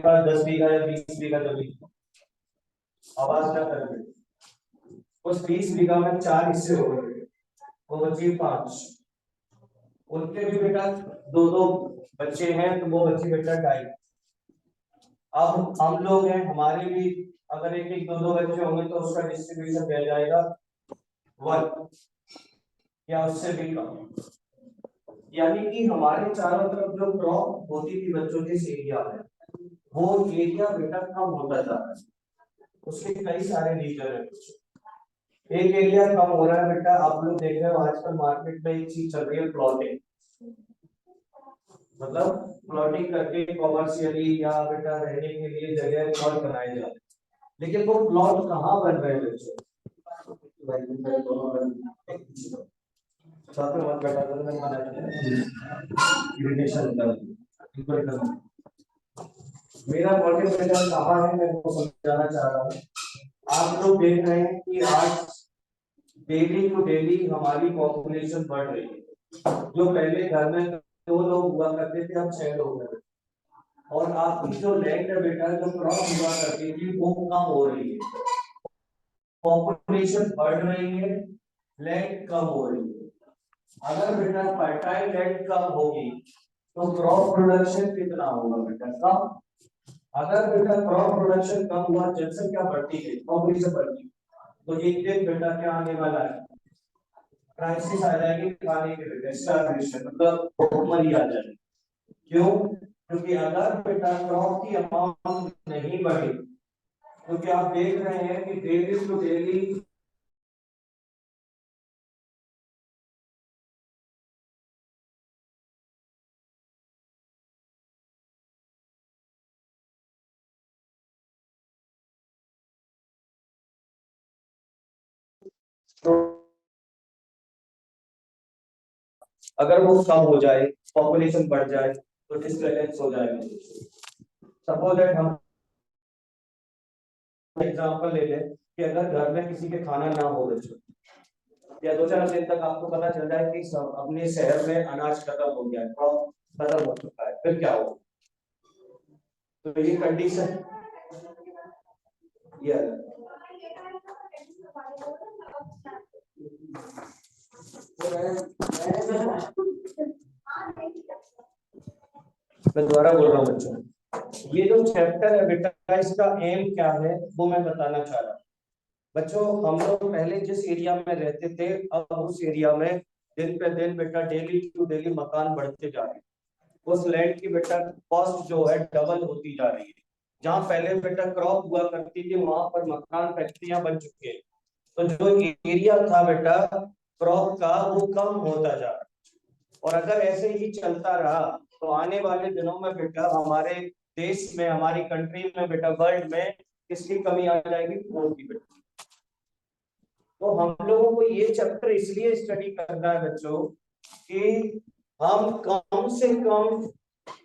पास 10 बीघा या 20 बीघा जमीन, आवाज क्या कर रहे, उस 20 बीघा में 4 हिस्से हो गए, वो बची 5। उनके भी बेटा दो दो बच्चे हैं, तो वो बच्चे बेटा 2.5। अब हम लोग हैं, हमारे भी अगर एक एक दो दो बच्चे होंगे तो उसका डिस्ट्रीब्यूशन दिया जाएगा 1 या उससे भी कम। यानी कि हमारे चारों तरफ जो क्रॉप होती थी बच्चों के एरिया में, वो एरिया बेटा कम होता जा रहा है। उसके कई सारे रीजन है। एक एरिया कम हो रहा है बेटा, आप लोग देख रहे हो आजकल मार्केट में एक चीज चल रही है प्लॉटिंग, मतलब प्लॉटिंग करके कॉमर्शियली या बेटा रहने के लिए जगह प्लॉट बनाए जा रहे हैं। लेकिन वो प्लॉट कहाँ बन रहे हैं बच्चों, साथ में मत बैठा करो, मैं मना इरिटेशन होता है। मेरा पॉइंट बेटा कहाँ है, मैं वो समझाना चाह रहा हूँ। आप लोग देख रहे हैं कि आज डेली टू डेली हमारी पॉपुलेशन बढ़ रही है। जो पहले घर में 2 लोग हुआ करते थे, अब 6 लोग हैं। और आपकी जो लैंड है बेटा, जो क्रॉप हुआ करती थी, वो कम हो रही है। पॉपुलेशन बढ़ रही है, लैंड कम हो रही है। अगर बेटा फर्टाइल लैंड कम होगी तो क्रॉप प्रोडक्शन कितना होगा बेटा, कम। अगर बेटा क्रॉप प्रोडक्शन कम हुआ, जनसंख्या बढ़ती है, पॉपुलेशन बढ़ती है, तो एक दिन बेटा क्या आने वाला है, क्राइसिस आ जाएगी खाने के लिए, स्टारवेशन, मतलब भूखमरी आ जाएगी। क्यों? क्योंकि अगर बेटा क्रॉप की अमाउंट नहीं बढ़ी, क्योंकि आप देख रहे हैं कि डेली टू डेली तो अगर वो कम हो जाए, पॉपुलेशन बढ़ जाए, तो डिसबैलेंस हो जाएगा। सपोज दैट हम एग्जांपल ले लें कि अगर घर में किसी के खाना ना हो बच्चों, या 2-4 दिन तक आपको पता चल जाए कि अपने शहर में अनाज खत्म हो गया है, क्रॉप खत्म हो चुका है, फिर क्या होगा? तो ये कंडीशन ये मैं दोबारा बोल रहा हूँ बच्चों, ये जो चैप्टर है बेटा, इसका एम क्या है वो मैं बताना चाह रहा हूँ। बच्चों हम लोग पहले जिस एरिया में रहते थे, अब उस एरिया में दिन पे दिन बेटा डेली टू डेली मकान बढ़ते जा रहे हैं। उस लैंड की बेटा कॉस्ट जो है डबल होती जा रही है। जहाँ पहले बेटा क्रॉप हुआ करती थी, वहां पर मकान फैक्ट्रियां बन चुकी है। तो जो एरिया था बेटा क्रॉप का, वो कम होता जा रहा है। और अगर ऐसे ही चलता रहा तो आने वाले दिनों में बेटा हमारे देश में, हमारी कंट्री में बेटा, वर्ल्ड में किसकी कमी आ जाएगी? फूड की बेटा। तो हम लोगों को ये चैप्टर इसलिए स्टडी करना है बच्चों कि हम कम से कम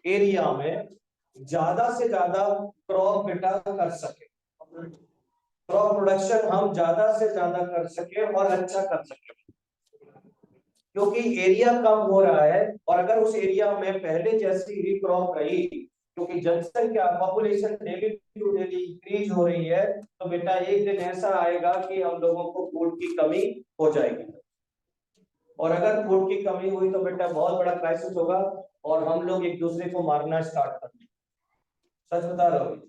एरिया में ज्यादा से ज्यादा क्रॉप बेटा कर सके, क्रॉप प्रोडक्शन हम ज्यादा से ज्यादा कर सके और अच्छा कर सके। क्योंकि एरिया कम हो रहा है, और अगर उस एरिया में पहले जैसी ही क्रॉप रही, क्योंकि जनसंख्या population daily to daily increase हो रही है, तो बेटा एक दिन ऐसा आएगा कि हम लोगों को फूड की कमी हो जाएगी। और अगर फूड की कमी हुई तो बेटा बहुत बड़ा क्राइसिस होगा, और हम लोग एक दूसरे को मारना स्टार्ट कर देंगे। सच बता रहा हूँ।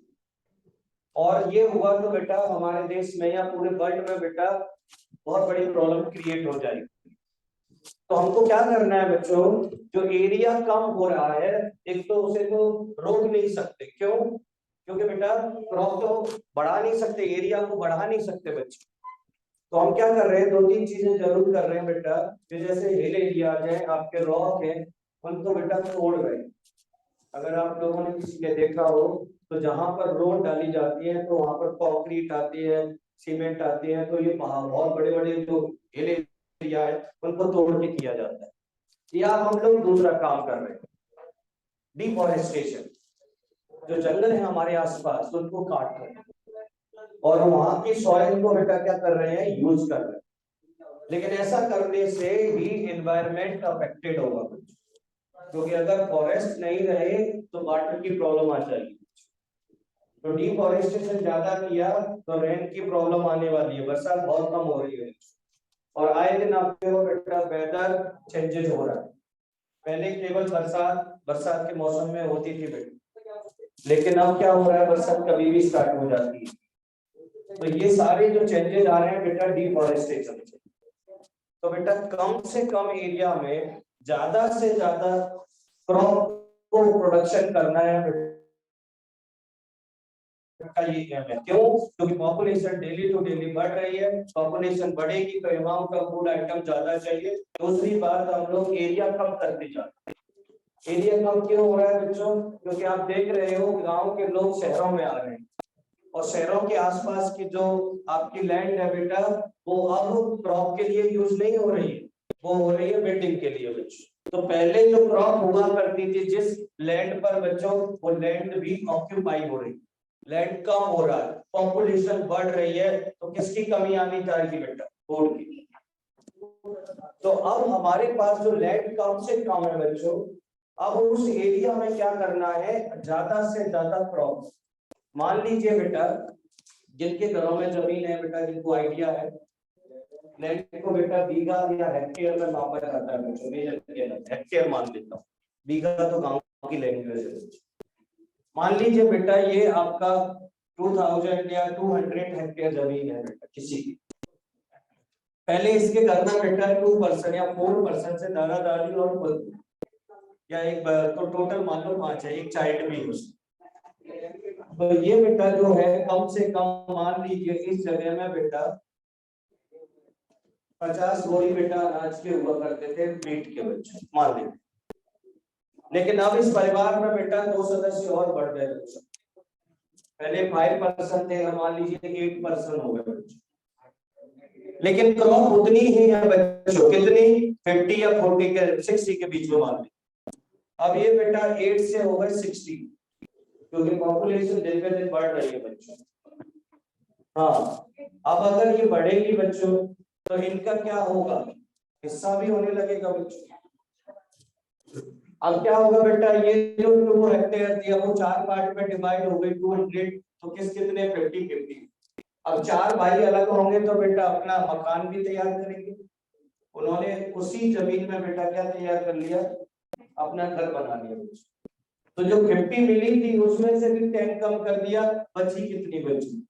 और ये हुआ तो बेटा हमारे देश में या पूरे वर्ल्ड में बेटा बहुत बड़ी प्रॉब्लम क्रिएट हो जाएगी। तो हमको क्या करना है बच्चों, जो एरिया कम हो रहा है, एक तो उसे तो रोक नहीं सकते। क्यों? क्योंकि बेटा क्रॉप तो बढ़ा नहीं सकते, एरिया को बढ़ा नहीं सकते बच्चे। तो हम क्या कर रहे हैं, 2-3 चीजें जरूर कर रहे हैं बेटा, कि जैसे हिल एरिया है, आपके रॉक है, उनको बेटा तोड़ रहे हैं। अगर आप लोगों ने किसी के देखा हो तो जहां पर रोड डाली जाती है तो वहां पर कंक्रीट आती है, सीमेंट आती है, तो ये बहुत बड़े बड़े जो हिल एरिया है उनको तोड़ के किया जाता है। या हम लोग दूसरा काम कर रहे हैं, डिफॉरेस्टेशन, जो जंगल है हमारे आसपास उनको काट रहे हैं और वहां की सॉइल को बेटा क्या कर रहे हैं, यूज कर रहे हैं। लेकिन ऐसा करने से ही एनवायरमेंट अफेक्टेड होगा, क्योंकि अगर फॉरेस्ट नहीं रहे तो वाटर की प्रॉब्लम आ जाएगी। तो डिफॉरेस्टेशन ज्यादा किया तो रेन की प्रॉब्लम आने वाली है, बरसात बहुत कम हो रही है और आए दिन आपके बेटा वेदर चेंजेस हो रहा है। पहले केवल बरसात के मौसम में होती थी बेटा, लेकिन अब क्या हो रहा है, बरसात कभी भी स्टार्ट हो जाती है। तो ये सारे जो चेंजेस आ रहे हैं बेटा डिफॉरेस्टेशन से। तो बेटा कम से कम एरिया में ज्यादा से ज्यादा क्रॉप को प्रोडक्शन करना है का ये एम है। क्यों? क्योंकि पॉपुलेशन डेली टू डेली बढ़ रही है, पॉपुलेशन बढ़ेगी तो अमाउंट ऑफ फूड आइटम ज्यादा चाहिए। दूसरी बात, हम लोग एरिया कम करते जा रहे हैं। एरिया कम क्यों हो रहा है बच्चों? क्योंकि आप देख रहे हो गांव के लोग शहरों में आ रहे हैं और शहरों के आसपास की जो आपकी लैंड है बेटा, वो अब क्रॉप के लिए यूज नहीं हो रही है, वो हो रही है बिल्डिंग के लिए बच्चों। तो पहले जो क्रॉप हुआ करती थी जिस लैंड पर बच्चों, वो लैंड भी ऑक्यूपाई हो रही है, लैंड कम हो रहा है, पॉपुलेशन बढ़ रही है, तो किसकी कमी आनी चाहिए बेटा? फूड की। तो अब हमारे पास जो लैंड कम से कम है बच्चों, अब उस एरिया में क्या करना है, ज्यादा से ज्यादा क्रॉप। मान लीजिए बेटा, जिनके घरों में जमीन है बेटा, जिनको आइडिया है, लैंड को बेटा बीघा या हेक्टेयर में मापा जाता है बच्चों, हेक्टेयर मान लेता हूँ, बीघा तो गांव की लैंग्वेज है। मान लीजिए बेटा ये आपका 2000 या 200 हेक्टेयर जमीन है बेटा किसी की। पहले इसके घर में बेटा 2% या 4% से दादा दादी और खुद या एक, तो टोटल मान लो 5 है, एक चाइल्ड भी हो। तो ये बेटा जो है कम से कम मान लीजिए इस जगह में बेटा 50 बोरी बेटा अनाज के हुआ करते थे मीट के बच्चे मान लीजिए। लेकिन अब इस परिवार में बेटा 2 सदस्य और बढ़ गए बच्चों। पहले 5% थे, मान लीजिए 8% हो गए बच्चों। लेकिन क्रॉप उतनी ही है बच्चों, कितनी? 50 या 40 के 60 के बीच में मान लीजिए। अब ये बेटा 8 से हो गए 60, क्योंकि पॉपुलेशन दिन पे दिन बढ़ रही है बच्चों। हाँ, अब अगर ये बढ़ेगी बच्चों तो इनका क्या होगा, हिस्सा भी होने लगेगा बच्चों। अब क्या होगा बेटा, ये जो 2 हेक्टेयर थी वो 4 पार्ट में डिवाइड हो गई 200, तो कितने 50-50। अब 4 भाई अलग होंगे तो बेटा अपना मकान भी तैयार करेंगे। उन्होंने उसी जमीन में बेटा क्या तैयार कर लिया, अपना घर बना लिया। तो जो 50 मिली थी उसमें से भी 10 कम कर दिया, बची कितनी बची?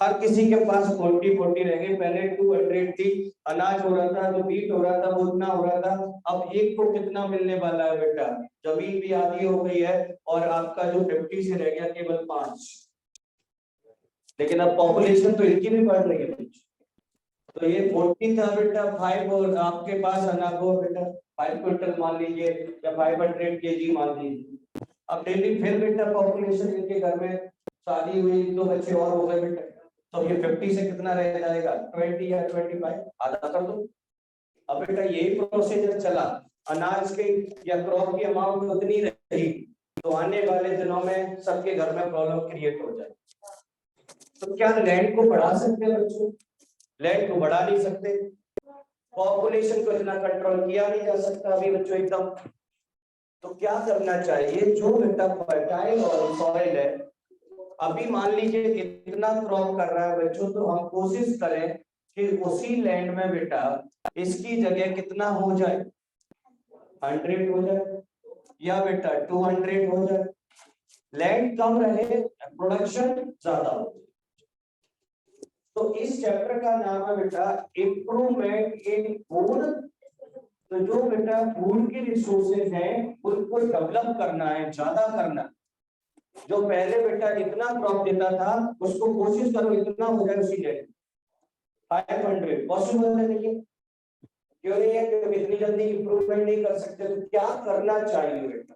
हर किसी के पास 40-40 रह गए। पहले 200 थी, अनाज हो रहा था, जो मीट हो रहा था वो उतना हो रहा था। अब एक को कितना मिलने वाला है बेटा? जमीन भी आधी हो गई है और आपका जो 50 से रह गया केवल 5। लेकिन अब पॉपुलेशन तो इनकी भी बढ़ रही है। तो ये 40 था बेटा, 5 और आपके पास अनाज हो बेटा 5 क्विंटल मान लीजिए या 500 kg मान लीजिए। अब डेली फिर बेटा पॉपुलेशन इनके घर में शादी हुई, 2 बच्चे और हो गए बेटा, तो ये 50 से कितना रह जाएगा? 20 या 25, आधा कर दो। अब बेटा यही प्रोसीजर चला, अनाज के या क्रॉप की अमाउंट उतनी रही, तो आने वाले दिनों में सबके घर में प्रॉब्लम क्रिएट हो जाए। तो क्या लैंड को बढ़ा सकते हैं बच्चों? लैंड को बढ़ा नहीं सकते, पॉपुलेशन को इतना कंट्रोल किया नहीं जा सकता अभी बच्चों एकदम। तो क्या करना चाहिए, जो बेटा फर्टाइल और सॉइल है, अभी मान लीजिए इतना क्रॉप कर रहा है बच्चों, तो हम कोशिश करें कि उसी लैंड में बेटा इसकी जगह कितना हो जाए, 100 हो जाए या बेटा 200 हो जाए। लैंड कम रहे, प्रोडक्शन ज्यादा हो। तो इस चैप्टर का नाम है बेटा इम्प्रूवमेंट इन फूड। तो जो बेटा फूड के रिसोर्सेज हैं उनको डेवलप करना है, ज्यादा करना। जो पहले बेटा इतना क्रॉप देता था उसको कोशिश करो इतना हो जाए उसी लैंड। 500 पॉसिबल है नहीं, क्यों नहीं है? क्योंकि इतनी जल्दी इंप्रूवमेंट नहीं कर सकते। तो क्या करना चाहिए बेटा,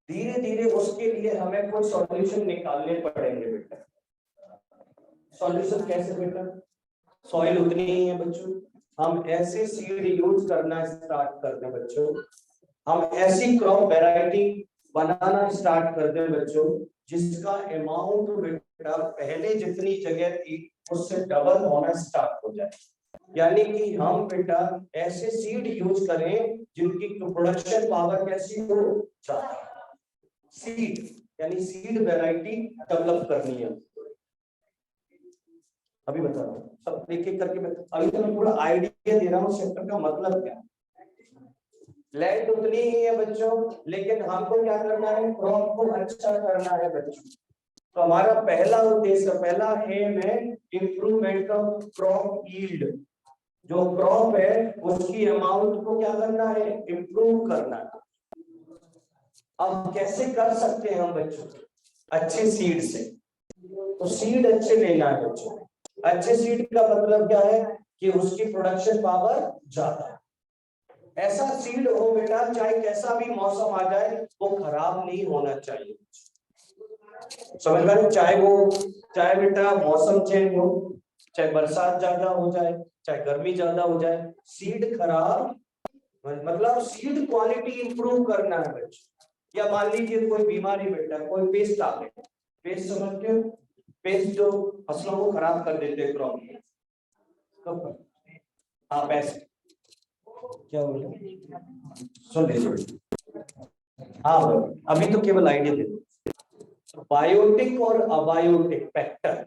धीरे धीरे उसके लिए हमें कोई सॉल्यूशन निकालने पड़ेंगे बेटा। सॉल्यूशन कैसे बेटा? सॉइल उतनी ही है बच्चों, हम ऐसे सीड यूज करना स्टार्ट कर दें बच्चों, हम ऐसी क्रॉप वैरायटी बनाना स्टार्ट कर दें बच्चों जिसका अमाउंट बेटा पहले जितनी जगह थी उससे डबल होना स्टार्ट हो जाए। यानी कि हम बेटा ऐसे सीड यूज करें जिनकी प्रोडक्शन पावर कैसी हो, सीड यानी सीड वैरायटी डेवलप करनी है। अभी बता रहा हूँ सब एक एक करके। अभी तो मैं पूरा आइडिया दे रहा हूँ चैप्टर का मतलब क्या। लैंड उतनी ही है बच्चों, लेकिन हमको क्या करना है, क्रॉप को अच्छा करना है बच्चों। तो हमारा पहला उद्देश्य, पहला एम है इंप्रूवमेंट ऑफ क्रॉप यील्ड। जो क्रॉप है उसकी अमाउंट को क्या करना है, इंप्रूव करना है। अब कैसे कर सकते हैं हम बच्चों, अच्छे सीड से। तो सीड अच्छे लेना है बच्चों। अच्छे सीड का मतलब क्या है कि उसकी प्रोडक्शन पावर ज्यादा है। ऐसा सीड हो बेटा, चाहे कैसा भी मौसम आ जाए वो खराब नहीं होना चाहिए। समझ में? चाहे बेटा मौसम चेंज हो, चाहे बरसात ज्यादा हो जाए, चाहे गर्मी ज्यादा हो जाए, सीड खराब मतलब सीड क्वालिटी इंप्रूव करना है बच्चे। या मान लीजिए कोई बीमारी बेटा, कोई पेस्ट आ गए, पेस्ट समझते हो, पेस्ट जो फसलों को खराब कर देते हैं क्रॉप में। हाँ पेस्ट क्या बोले, सुन लीजिए। हाँ अभी तो केवल आइडिया दे। बायोटिक और अबायोटिक फैक्टर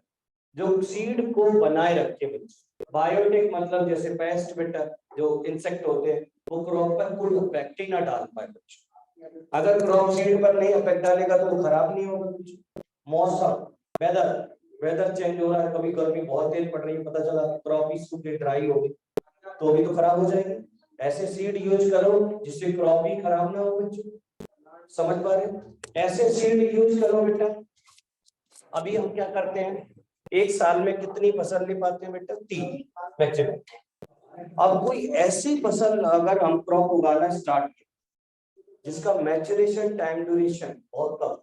जो सीड को बनाए रखे बच्चे। बायोटिक मतलब जैसे पेस्ट बेटा, जो इंसेक्ट होते हैं वो क्रॉप पर कोई इफेक्ट ही ना डाल पाए बच्चे। अगर क्रॉप सीड पर नहीं इफेक्ट डालेगा तो वो खराब नहीं होगा बच्चे। मौसम, वेदर चेंज हो रहा है, कभी गर्मी बहुत तेज पड़ रही है, पता चला क्रॉप ही सूख ड्राई हो गई तो भी तो खराब हो जाएगी। ऐसे सीड यूज करो जिससे क्रॉप भी खराब ना हो बच्चे। समझ पा रहे? ऐसे सीड यूज करो बेटा। अभी हम क्या करते हैं, एक साल में कितनी फसल ले पाते हैं बेटा, 3 मैक्सिमम। अब कोई ऐसी फसल अगर हम क्रॉप उगाना स्टार्ट करें जिसका मैच्योरेशन टाइम ड्यूरेशन बहुत कम,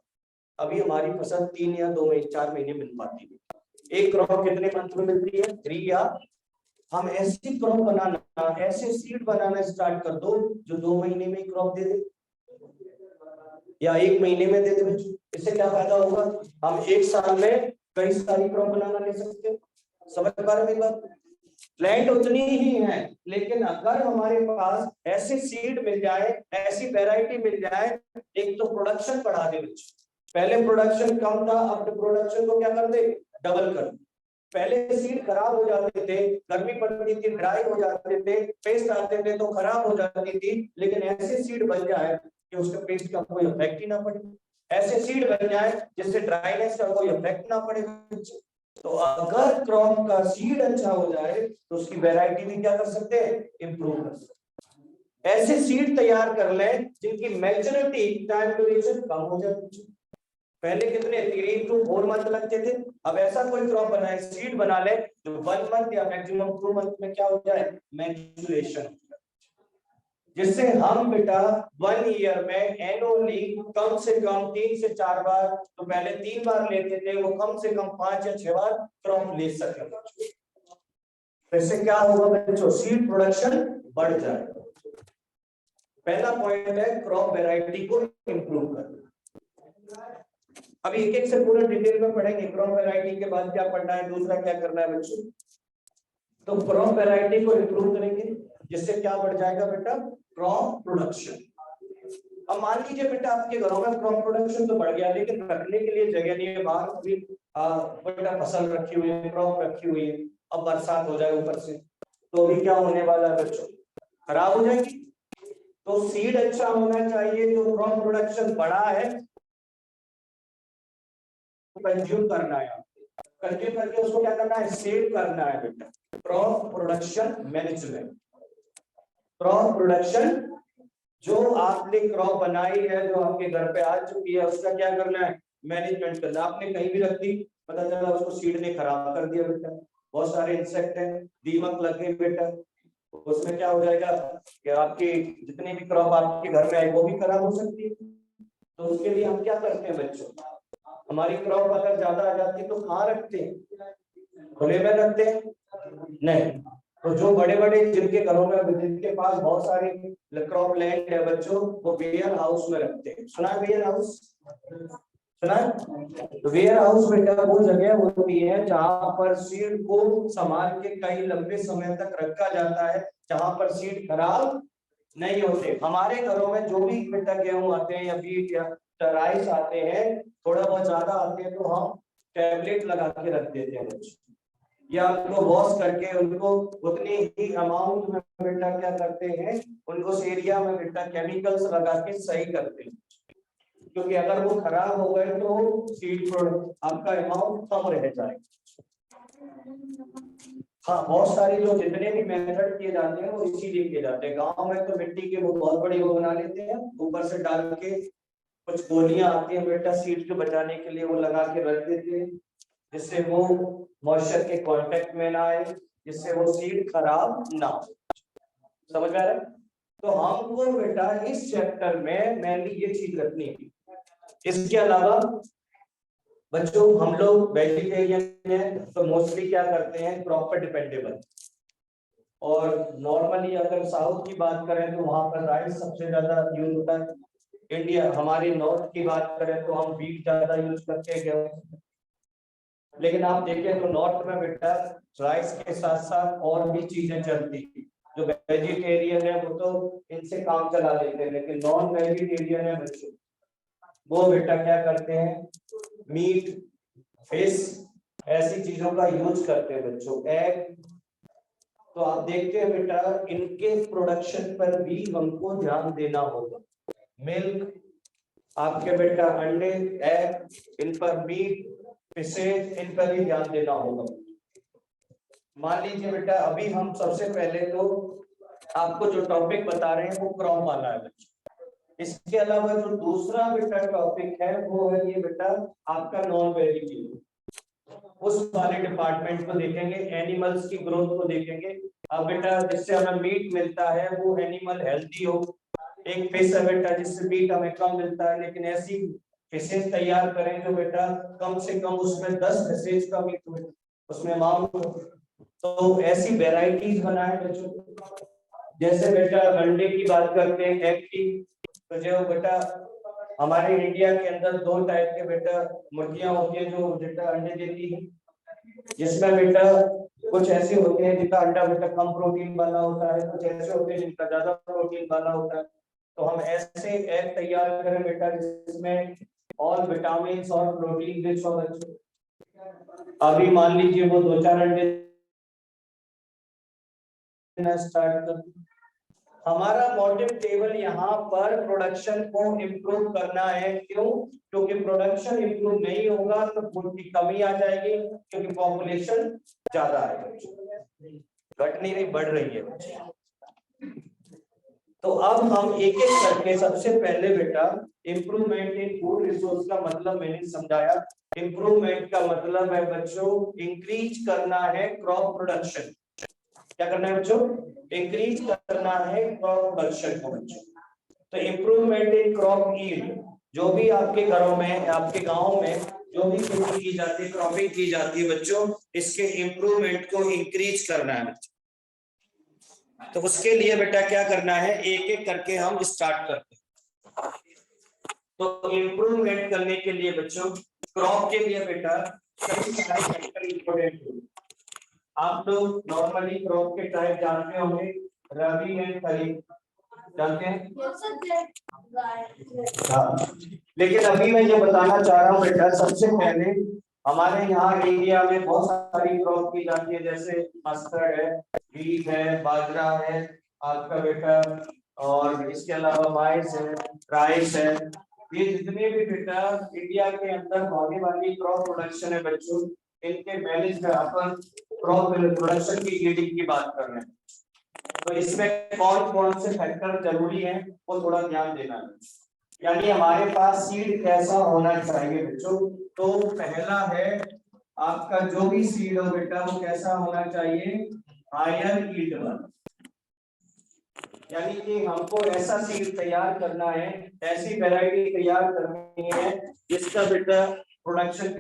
अभी हमारी फसल 3 या 2 महीने 4 महीने मिल पाती है। एक क्रॉप कितने मंथ में मिलती है, 3 या। हम ऐसी क्रॉप बनाना, ऐसे सीड बनाना स्टार्ट कर दो जो 2 महीने में क्रॉप दे दे या 1 महीने में दे दे बच्चों। इससे क्या फायदा होगा, हम एक साल में कई सारी क्रॉप बनाना ले सकते हैं। समझ पा रहे मेरी बात? लैंड उतनी ही है, लेकिन अगर हमारे पास ऐसे सीड मिल जाए, ऐसी वैरायटी मिल जाए, एक तो प्रोडक्शन बढ़ा दे बच्चों। पहले प्रोडक्शन कम था, अब प्रोडक्शन को क्या कर दे, डबल कर दे। पहले सीड खराब हो जाते थे, गर्मी पड़ती थी ड्राई हो जाते थे, पेस्ट आते थे तो खराब हो जाती थी, लेकिन ऐसे सीड बन जाए कि उसके पेस्ट का कोई इफेक्ट ही ना पड़े। ऐसे सीड बन जाए जिससे ड्राइनेस का कोई इफेक्ट ना पड़े। तो अगर क्रॉप का सीड अच्छा हो जाए तो उसकी वैरायटी भी क्या कर सकते हैं, इंप्रूव कर सकते हैं। ऐसे सीड तैयार कर लें जिनकी मैच्योरिटी टाइम ड्यूरेशन कम हो जाए। पहले कितने 3 to 4 मंथ लगते थे, अब ऐसा कोई क्रॉप बनाए, सीड बना ले जो 1 मंथ या मैक्सिमम 2 मंथ में क्या हो जाए, मैच्योरेशन। जिससे हम बेटा 1 ईयर में एनुअली कम से कम 3 से 4 बार, तो पहले 3 बार लेते थे, वो कम से कम 5 या 6 बार क्रॉप ले सके। तो इससे क्या होगा बच्चों, सीड प्रोडक्शन बढ़ जाएगा। पहला पॉइंट है क्रॉप वैरायटी को इंप्रूव करना। अभी एक एक से पूरा डिटेल में पढ़ेंगे, क्रॉप वैरायटी के बाद क्या पढ़ना है, दूसरा क्या करना है बच्चों। तो क्रॉप वैरायटी को इंप्रूव करेंगे जिससे क्या बढ़ जाएगा बेटा, क्रॉप प्रोडक्शन। अब मान लीजिए बेटा आपके घरों में क्रॉप प्रोडक्शन तो बढ़ गया, लेकिन रखने के लिए जगह नहीं है, बाहर भी बेटा फसल रखी हुई है, क्रॉप रखी हुई है, अब बरसात हो जाए ऊपर से तो अभी क्या होने वाला है बच्चों, खराब हो जाएगी। तो सीड अच्छा होना चाहिए, जो क्रॉप प्रोडक्शन बड़ा है कंज्यूम करना है, कंज्यूम करके उसको क्या करना है, सेव करना है बेटा। Crop production management. Crop production जो आपने क्रॉप बनाई है, जो आपके घर पे आ चुकी है, उसका क्या करना है, मैनेजमेंट करना। आपने कहीं भी रख दी, पता चला उसको सीड ने खराब कर दिया बेटा, बहुत सारे इंसेक्ट हैं, दीमक लग गए बेटा, उसमें क्या हो जाएगा कि आपकी जितनी भी क्रॉप आपके घर में आई वो भी खराब हो सकती है। तो उसके लिए हम क्या करते हैं बच्चों, हमारी क्रॉप अगर ज्यादा आ जाती है तो कहाँ रखते हैं, खुले में रखते हैं नहीं। तो जो बड़े बड़े जिनके घरों में, जिनके पास बहुत सारी क्रॉप लैंड है बच्चों, वो वेयर हाउस में रखते हैं। सुना है वेयर हाउस, सुना है? तो वेयर हाउस बेटा वो जगह होती है जहां पर सीड को संभाल के कई लंबे समय तक रखा जाता है, जहां पर सीड खराब नहीं होते। हमारे घरों में जो भी बेटा गेहूं आते हैं या बीट या राइस आते हैं, थोड़ा बहुत ज्यादा आते हैं तो हम टैबलेट लगा के रख देते हैं बच्चों, या उनको वॉश करके उनको उतनी ही अमाउंट में बेटा क्या करते हैं, उनको उस एरिया में बेटा केमिकल्स लगा के सही करते हैं, क्योंकि अगर वो खराब हो गए तो सीड प्रोडक्ट आपका अमाउंट कम रह जाएगा। हाँ, बहुत सारे जो जितने भी मेथड किए जाते हैं वो इसीलिए किए जाते हैं। गांव में तो मिट्टी के वो बहुत बड़ी वो बना लेते हैं, ऊपर से डाल के कुछ गोलियां आती हैं बेटा सीड को बचाने के लिए, वो लगा के रख देते हैं, जिससे वो मॉइस्चर के कांटेक्ट में ना आए, जिससे वो सीड खराब ना हो। समझ में आ रहा है? तो हमको बेटा इस चैप्टर में मेनली ये चीज रखनी है। इसके अलावा बच्चों हम लोग वेजिटेरियन हैं तो मोस्टली क्या करते हैं, क्रॉप पर डिपेंडेबल, और नॉर्मली अगर साउथ की बात करें तो वहां पर राइस सबसे ज्यादा यूज होता है। इंडिया हमारी नॉर्थ की बात करें तो हम व्हीट ज्यादा यूज करते हैं, गेहूं। लेकिन आप देखें तो नॉर्थ में बेटा राइस के साथ साथ और भी चीजें चलती है। जो वेजिटेरियन है वो तो इनसे काम चला लेते हैं, लेकिन नॉन वेजिटेरियन है बच्चों, वो बेटा क्या करते हैं, मीट, फिश, ऐसी चीजों का यूज करते हैं बच्चों, एग। तो आप देखते हैं बेटा इनके प्रोडक्शन पर भी हमको ध्यान देना होगा। मिल्क, आपके बेटा अंडे, एग, इन पर मीट, फिशेज, इन पर भी ध्यान देना होगा। मान लीजिए बेटा अभी हम सबसे पहले तो आपको जो टॉपिक बता रहे हैं वो क्रॉप वाला है बच्चों। इसके अलावा जो दूसरा बेटा टॉपिक है वो है ये बेटा आपका नॉन वेजिटेरियन, उस वाले डिपार्टमेंट को देखेंगे, एनिमल्स की ग्रोथ को देखेंगे। अब बेटा जिससे हमें मीट मिलता है वो एनिमल हेल्दी हो। एक फिश है बेटा जिससे मीट हमें कम मिलता है, लेकिन ऐसी फिशेज तैयार करें जो बेटा कम से कम उसमें 10 फिशेज का मीट उसमें अमाउंट हो। तो ऐसी वेराइटीज बनाए बच्चों। जैसे बेटा अंडे की बात करते हैं, एग की, तो जो बेटा हमारे इंडिया के अंदर 2 टाइप के बेटा मुर्गियां होती है जो बेटा अंडे देती है, जिसमें बेटा कुछ ऐसे होते हैं जिनका अंडा बेटा कम प्रोटीन वाला होता है, कुछ ऐसे होते हैं जिनका ज्यादा प्रोटीन वाला होता है। तो हम ऐसे एग तैयार करें बेटा जिसमें ऑल विटामिन और प्रोटीन रिच हो बच्चों। अभी मान लीजिए वो 2-4 अंडे स्टार्ट कर। हमारा मोटिव केवल यहाँ पर प्रोडक्शन को इम्प्रूव करना है। क्यों? क्योंकि प्रोडक्शन इम्प्रूव नहीं होगा तो फूड की कमी आ जाएगी, क्योंकि पॉपुलेशन ज्यादा है, घट नहीं रही, बढ़ रही है। तो अब हम एक एक करके सबसे पहले बेटा इम्प्रूवमेंट इन फूड रिसोर्स का मतलब मैंने समझाया। इम्प्रूवमेंट का मतलब है बच्चों इंक्रीज करना है क्रॉप प्रोडक्शन। क्या करना है बच्चों? इंक्रीज करना है क्रॉप प्रोडक्शन को बच्चों। तो इम्प्रूवमेंट इन क्रॉप यील्ड, जो भी आपके घरों में, आपके गांव में जो भी खेती की जाती है, क्रॉपिंग की जाती है बच्चों, इसके इम्प्रूवमेंट को इंक्रीज करना है बच्चों। तो उसके लिए बेटा क्या करना है, एक एक करके हम स्टार्ट करते हैं। तो इम्प्रूवमेंट करने के लिए बच्चों क्रॉप के लिए बेटा कई सारे फैक्टर इंपॉर्टेंट है। आप लोग नॉर्मली क्रॉप के टाइप जानते होंगे, रबी एंड खरीफ, जानते हैं? हाँ। लेकिन अभी मैं ये बताना चाह रहा हूँ बेटा, सबसे पहले हमारे यहाँ एरिया में बहुत सारी क्रॉप की जाती है, जैसे मस्टर्ड है, व्हीट है, बाजरा है आपका बेटा, और इसके अलावा माइस है, राइस है। ये जितने भी बेटा इंडिया के अंदर होने वाली क्रॉप प्रोडक्शन है बच्चों, इनके मैनेज में अपन क्रॉप प्रोडक्शन की यील्डिंग की बात कर रहे हैं। तो इसमें कौन कौन से फैक्टर जरूरी है वो थोड़ा ध्यान देना है। यानी हमारे पास सीड कैसा होना चाहिए बच्चों, तो पहला है आपका जो भी सीड हो बेटा वो कैसा होना चाहिए, हायर यील्ड वाला। यानी कि हमको ऐसा सीड तैयार करना है, ऐसी वैरायटी तैयार करनी है जिसका बेटा प्रोडक्शन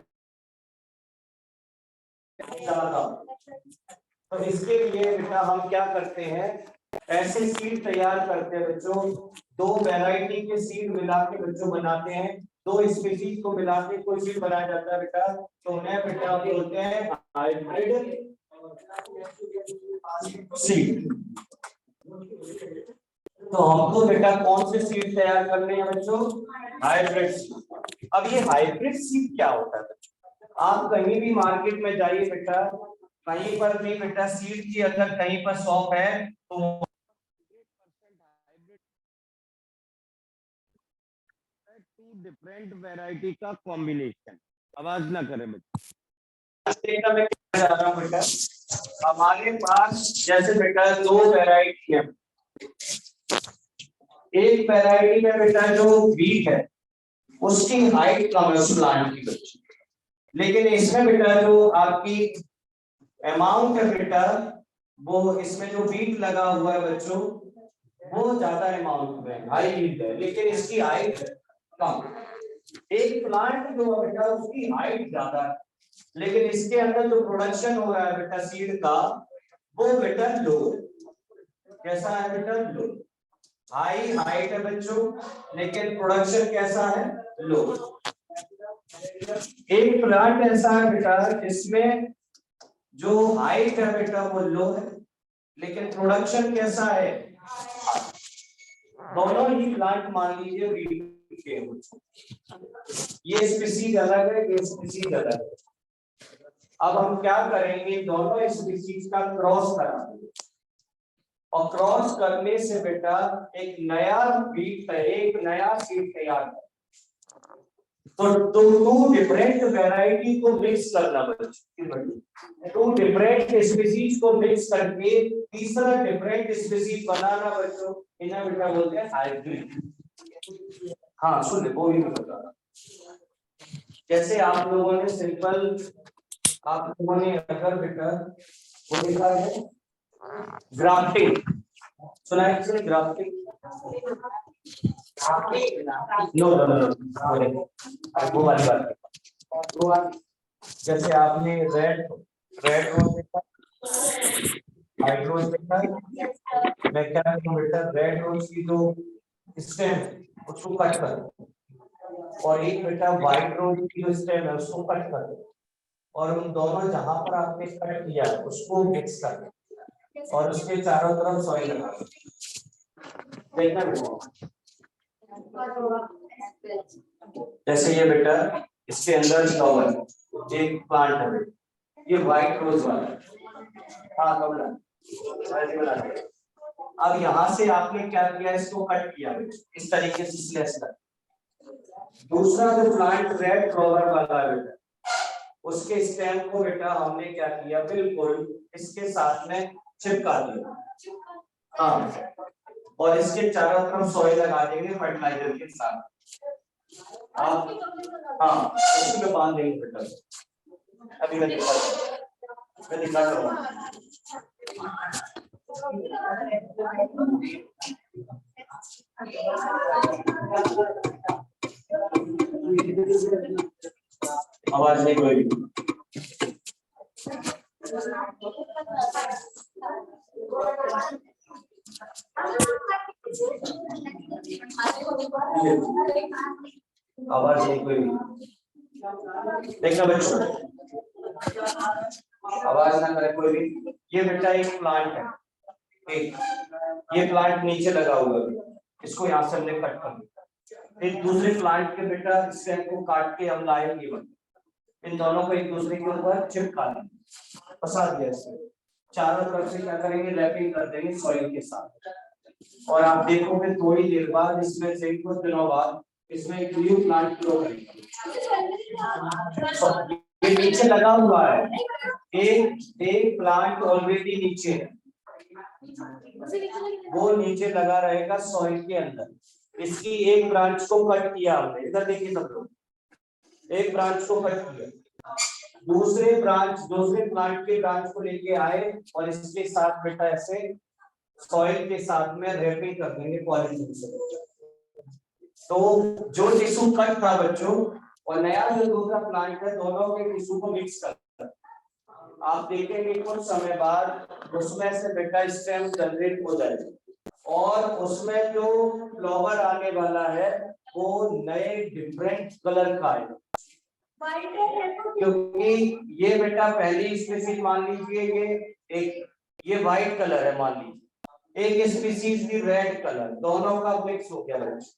ज्यादा। तो इसके लिए बेटा हम क्या करते हैं, ऐसे सीड तैयार करते हैं बच्चों, 2 वैरायटी के सीड मिला के बच्चों बनाते हैं, 2 स्पीशीज को मिला के कोई सीड बनाया जाता है बेटा, तो उन्हें बेटा बोलते हैं हाइब्रिड सीड। तो हमको बेटा कौन से सीड तैयार करने हैं बच्चों? Hybrid seed. अब ये हाइब्रिड सीड क्या होता है बच्चों? आप कहीं भी मार्केट में जाइए बेटा, कहीं पर भी बेटा सीड की अगर कहीं पर शॉप है तो टू डिफरेंट वैरायटी का कॉम्बिनेशन। आवाज ना करें बच्चे। बेटा मैं क्या जा रहा हूँ बेटा, हमारे पास जैसे बेटा दो वैरायटी है। एक वैरायटी में बेटा जो वीट है उसकी हाइट कम है उस प्लांट की बच्ची, लेकिन इसमें बेटा जो आपकी अमाउंट है बेटा, वो इसमें जो वीट लगा हुआ है बच्चों वो ज्यादा अमाउंट में हाई वीट है, लेकिन इसकी हाइट कम। एक प्लांट जो है बेटा उसकी हाइट ज्यादा है, लेकिन इसके अंदर जो प्रोडक्शन हो रहा है बेटा सीड का वो बेटा लो। कैसा है बेटा? लो। हाई हाइट है बच्चों, लेकिन प्रोडक्शन कैसा है? लो। एक प्लांट ऐसा है बेटा जिसमें जो हाइट है बेटा वो लो है, लेकिन प्रोडक्शन कैसा है? दोनों ही प्लांट मान लीजिए वीट के, ये स्पीसीज अलग है, ये स्पीसीज अलग है। अब हम क्या करेंगे, दोनों स्पीसीज का क्रॉस कराएंगे और क्रॉस करने से बेटा एक नया बीट, एक नया सीड तैयार है। तो टू डिफरेंट वैरायटी को मिक्स करना बच्चों, टू डिफरेंट स्पीसीज को मिक्स करके तीसरा डिफरेंट स्पीसीज बनाना बच्चों, इन्हें बेटा बोलते हैं हाइब्रिड। हाँ सुन वो भी बता रहा, जैसे आप लोगों ने सिंपल, आप लोगों ने अगर बेटा वो लिखा है ग्राफ्टिंग, सुना है किसी ने ग्राफ्टिंग? नो नो नो, वो वाली बात। जैसे आपने रेड रेड रोज देखा, व्हाइट रोज देखा, मैं क्या करूं बेटा, रेड रोज की जो स्टेम उसको कट कर, और एक बेटा व्हाइट रोज की जो स्टेम है उसको कट कर, और उन दोनों जहां पर आपने कट किया उसको मिक्स कर और उसके चारों तरफ सॉइल लगा देखना बेटा। जैसे ये बेटा इसके अंदर फ्लावर एक प्लांट है, ये व्हाइट रोज वाला है। हाँ कमला ऐसे बना दे। अब यहाँ से आपने क्या किया, इसको कट किया इस तरीके से स्लैश कर। दूसरा जो प्लांट रेड फ्लावर वाला है बेटा, उसके स्टेम को बेटा हमने क्या किया, बिल्कुल इसके साथ में चिपका दिया। हाँ, और इसके चारों तरफ सॉइल लगा देंगे फर्टिलाइजर के साथ। आप हाँ उसी में बांध देंगे बेटा। अभी मैं दिखाता हूँ। आवाज नहीं कोई। आवाज नहीं कोई। देखना बच्चों, आवाज ना करे कोई भी। ये बेटा एक प्लांट है, एक ये प्लांट नीचे लगा हुआ है, इसको यहाँ से हमने कट कर दिया। एक दूसरे प्लांट के बेटा स्टेम को काट के हम लाएंगे, इन दोनों को एक दूसरे के ऊपर चिपका देंगे, फंसा दिया इसमें। चारों तरफ से क्या करेंगे, रैपिंग कर देंगे सॉइल के साथ, और आप देखोगे थोड़ी देर बाद इसमें से कुछ दिनों बाद इसमें एक न्यू प्लांट ग्रो करेगा। ये नीचे लगा हुआ है, एक प्लांट ऑलरेडी नीचे है, वो नीचे लगा रहेगा सॉइल के अंदर। इसकी एक ब्रांच को कट किया हमने, इधर देखिए सब लोग, एक ब्रांच को कट किया, दूसरे प्लांट के ब्रांच को लेके आए और इसके साथ बेटा ऐसे सॉइल के साथ में रैपिंग कर देंगे पॉलीथीन से। तो जो टिश्यू कट था बच्चों और नया जो दूसरा प्लांट है, दोनों के टिश्यू को मिक्स कर, आप देखेंगे कुछ समय बाद उसमें से बेटा स्टेम जनरेट हो जाएगा और उसमें जो फ्लावर आने वाला है वो नए डिफरेंट कलर का है, क्योंकि ये बेटा पहली स्पीशीज मान लीजिए ये एक ये व्हाइट कलर है मान लीजिए, एक स्पीसीज की रेड कलर, दोनों का मिक्स हो गया बच्चे,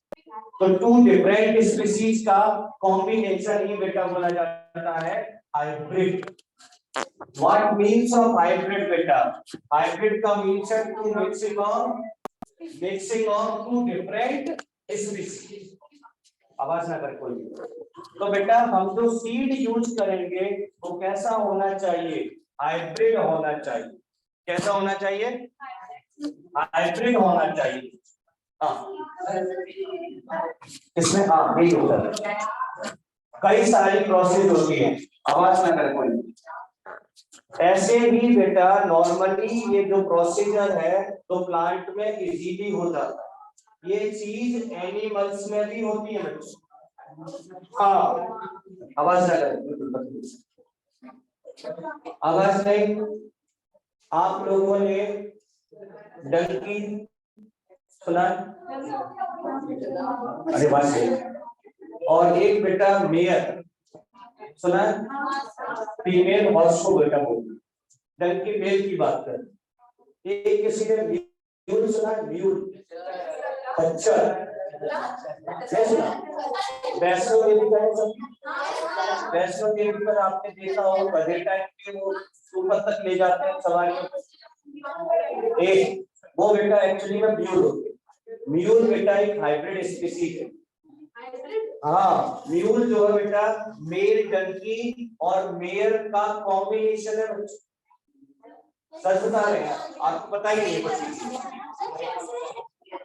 तो टू डिफरेंट स्पीसीज का कॉम्बिनेशन ही बेटा बोला जाता है hybrid. What means of hybrid बेटा? हाइब्रिड का मीन्स है to mixing of two different species. आवाज ना कर कोई। तो बेटा हम जो सीड यूज करेंगे वो कैसा होना चाहिए? हाइब्रिड होना चाहिए। कैसा होना चाहिए? हाइब्रिड होना चाहिए। इसमें यही होता है। कई सारी प्रोसेस होती है, आवाज ना कर कोई। ऐसे ही बेटा नॉर्मली ये जो प्रोसीजर है तो प्लांट में इजीली हो जाता है। ये चीज एनिमल्स में भी होती है बच्चों। आवाज ना कर, आवाज नहीं। आप लोगों ने डंकी सुना? अरे बात सही। और एक बेटा मेयर सुना? फीमेल हॉर्स को बेटा बोलते, डंकी मेल की बात कर। एक किसी ने म्यूल सुना? म्यूल खच्चर सुना? वैष्णो देवी का सब, वैष्णो देवी पर आपने देखा हो गधे टाइप के वो ऊपर तक ले जाते हैं सवारियों। एक वो बेटा एक्चुअली में म्यूल होते हैं। म्यूल बेटा एक हाइब्रिड स्पीसीज है। हाँ, म्यूल जो है बेटा मेल डंकी और मेयर का कॉम्बिनेशन है बच्चों। सच बता रहे हैं, आपको पता ही नहीं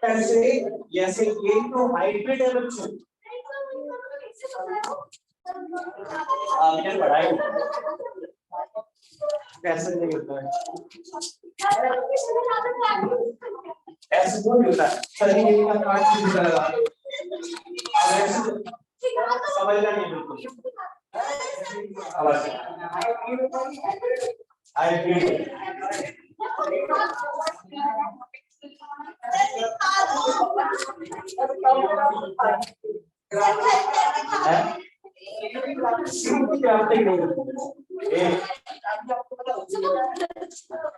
कैसे? जैसे ये तो हाइब्रिड है बच्चों। आपने पढ़ाई कैसे नहीं होता है? ऐसे क्यों होता है? सभी एक का काट नहीं लगा, समझना नहीं बिल्कुल। हाइब्रिड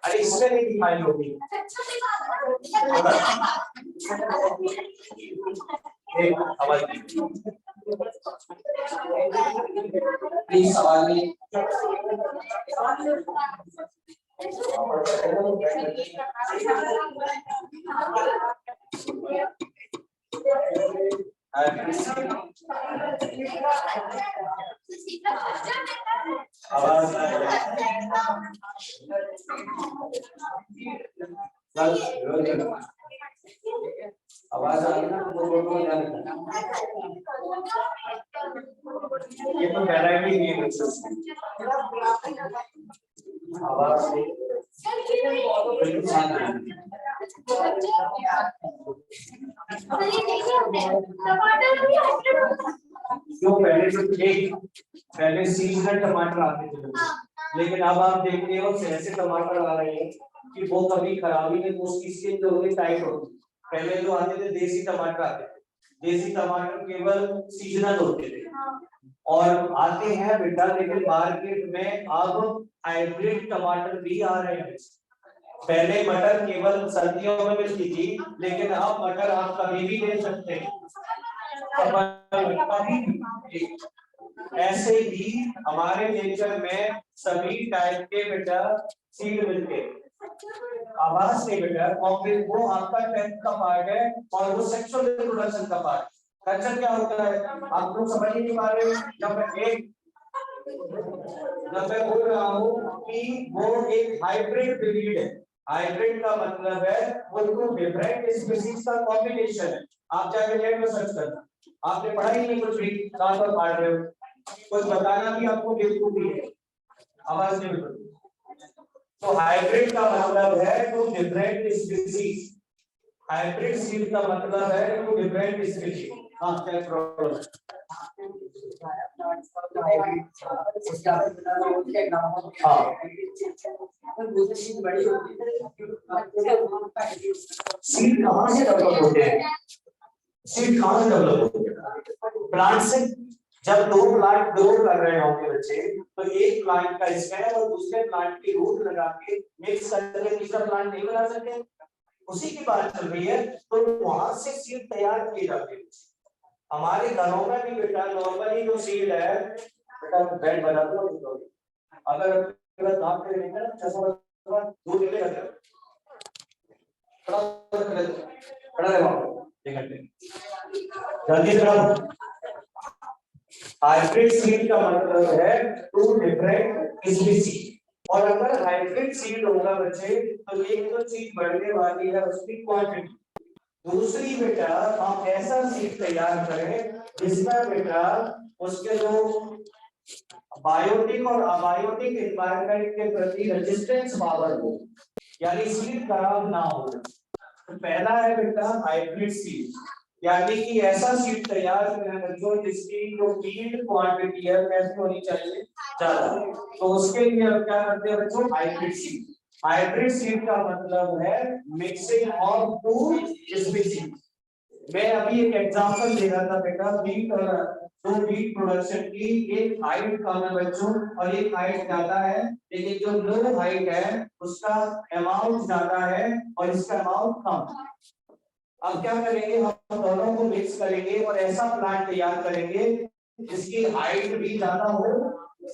अरे इसमें नहीं दिखाई होगी। प्लीज सवाल नहीं। आवाज आ रही ना, ये तो वैरायटी नहीं है। आवाज क्यों? पहले सीजनल टमाटर आते थे, लेकिन अब आप देख रहे हो ऐसे टमाटर आ रहे हैं कि वो कभी खराब ही नहीं, उसकी स्किन जो होती टाइट होती। पहले जो आते थे देसी टमाटर आते थे, देसी टमाटर केवल सीजनल होते थे और आते हैं बेटा, लेकिन मार्केट में अब हाइब्रिड टमाटर भी आ रहे हैं। पहले मटर केवल सर्दियों में मिलती थी, लेकिन अब मटर आप कभी भी ले सकते हैं। ऐसे ही हमारे नेचर में सभी टाइप के बेटा सीड मिलते हैं। आवाज नहीं बेटा, वो आपका टेंथ का पार्ट है और वो सेक्सुअल रिप्रोडक्शन का पार्ट। कल्चर क्या होता है आप लोग समझ नहीं पा रहे हो। जब मैं बोल रहा हूँ कि वो एक हाइब्रिड ब्रीड है। हाइब्रिड का मतलब है वो दो डिफरेंट स्पीशीज का कॉम्बिनेशन है। आप जाके नेट में सर्च करना, आपने पढ़ा ही नहीं कुछ भी, कहां पर पढ़ रहे हो? कुछ बताना भी आपको बेवकूफी है। आवाज नहीं बिल्कुल। तो हाइब्रिड का मतलब है two different species. Hybrid seed का मतलब है टू डिफरेंट स्पीशीज। हाँ क्या प्रॉब्लम? सीड कहां से डेवलप होते हैं? सीड कहां से डेवलप होते हैं? प्लांट से। जब दो प्लांट ग्रो कर रहे होंगे बच्चे, तो एक प्लांट का स्टेम और दूसरे प्लांट की रूट लगा के मिक्स करके तीसरा प्लांट नहीं बना सकते। उसी की बात चल रही है। तो वहां से सीड तैयार किए जाते हैं। हमारे घरों में भी बेटा नॉर्मली जो सीड है बेटा बेड बना दो, अगर दांत पे लेकर चश्मा दूध ले लेकर खड़ा रहे वहां 1 घंटे जल्दी करो। हाइब्रिड सीड का मतलब है 2 डिफरेंट स्पीसीज। और अगर हाइब्रिड सीड होगा बच्चे तो एक तो चीज बढ़ने वाली है उसकी क्वांटिटी, दूसरी बेटा हम ऐसा सीड तैयार करें जिसमें बेटा उसके जो बायोटिक और अबायोटिक एनवायरनमेंट के प्रति रेजिस्टेंस पावर हो, यानी सीड खराब ना हो। तो पहला है बेटा हाइब्रिड सीड, यानी कि ऐसा सीड तैयार करें बच्चों जिसकी जो यील्ड क्वांटिटी है कैसी होनी चाहिए, ज्यादा। तो उसके लिए हम क्या करते हैं बच्चों, हाइब्रिड सीड। हाइब्रिड सीड का मतलब है मिक्सिंग ऑफ 2 स्पीसीज। मैं अभी एक एग्जांपल दे रहा था बेटा व्हीट और दो व्हीट प्रोडक्शन की, एक हाइट कम है बच्चों और एक हाइट ज्यादा है, लेकिन जो लो हाइट है उसका अमाउंट ज्यादा है और इसका अमाउंट कम। अब क्या करेंगे, हम दोनों को मिक्स करेंगे और ऐसा प्लांट तैयार करेंगे जिसकी हाइट भी ज्यादा हो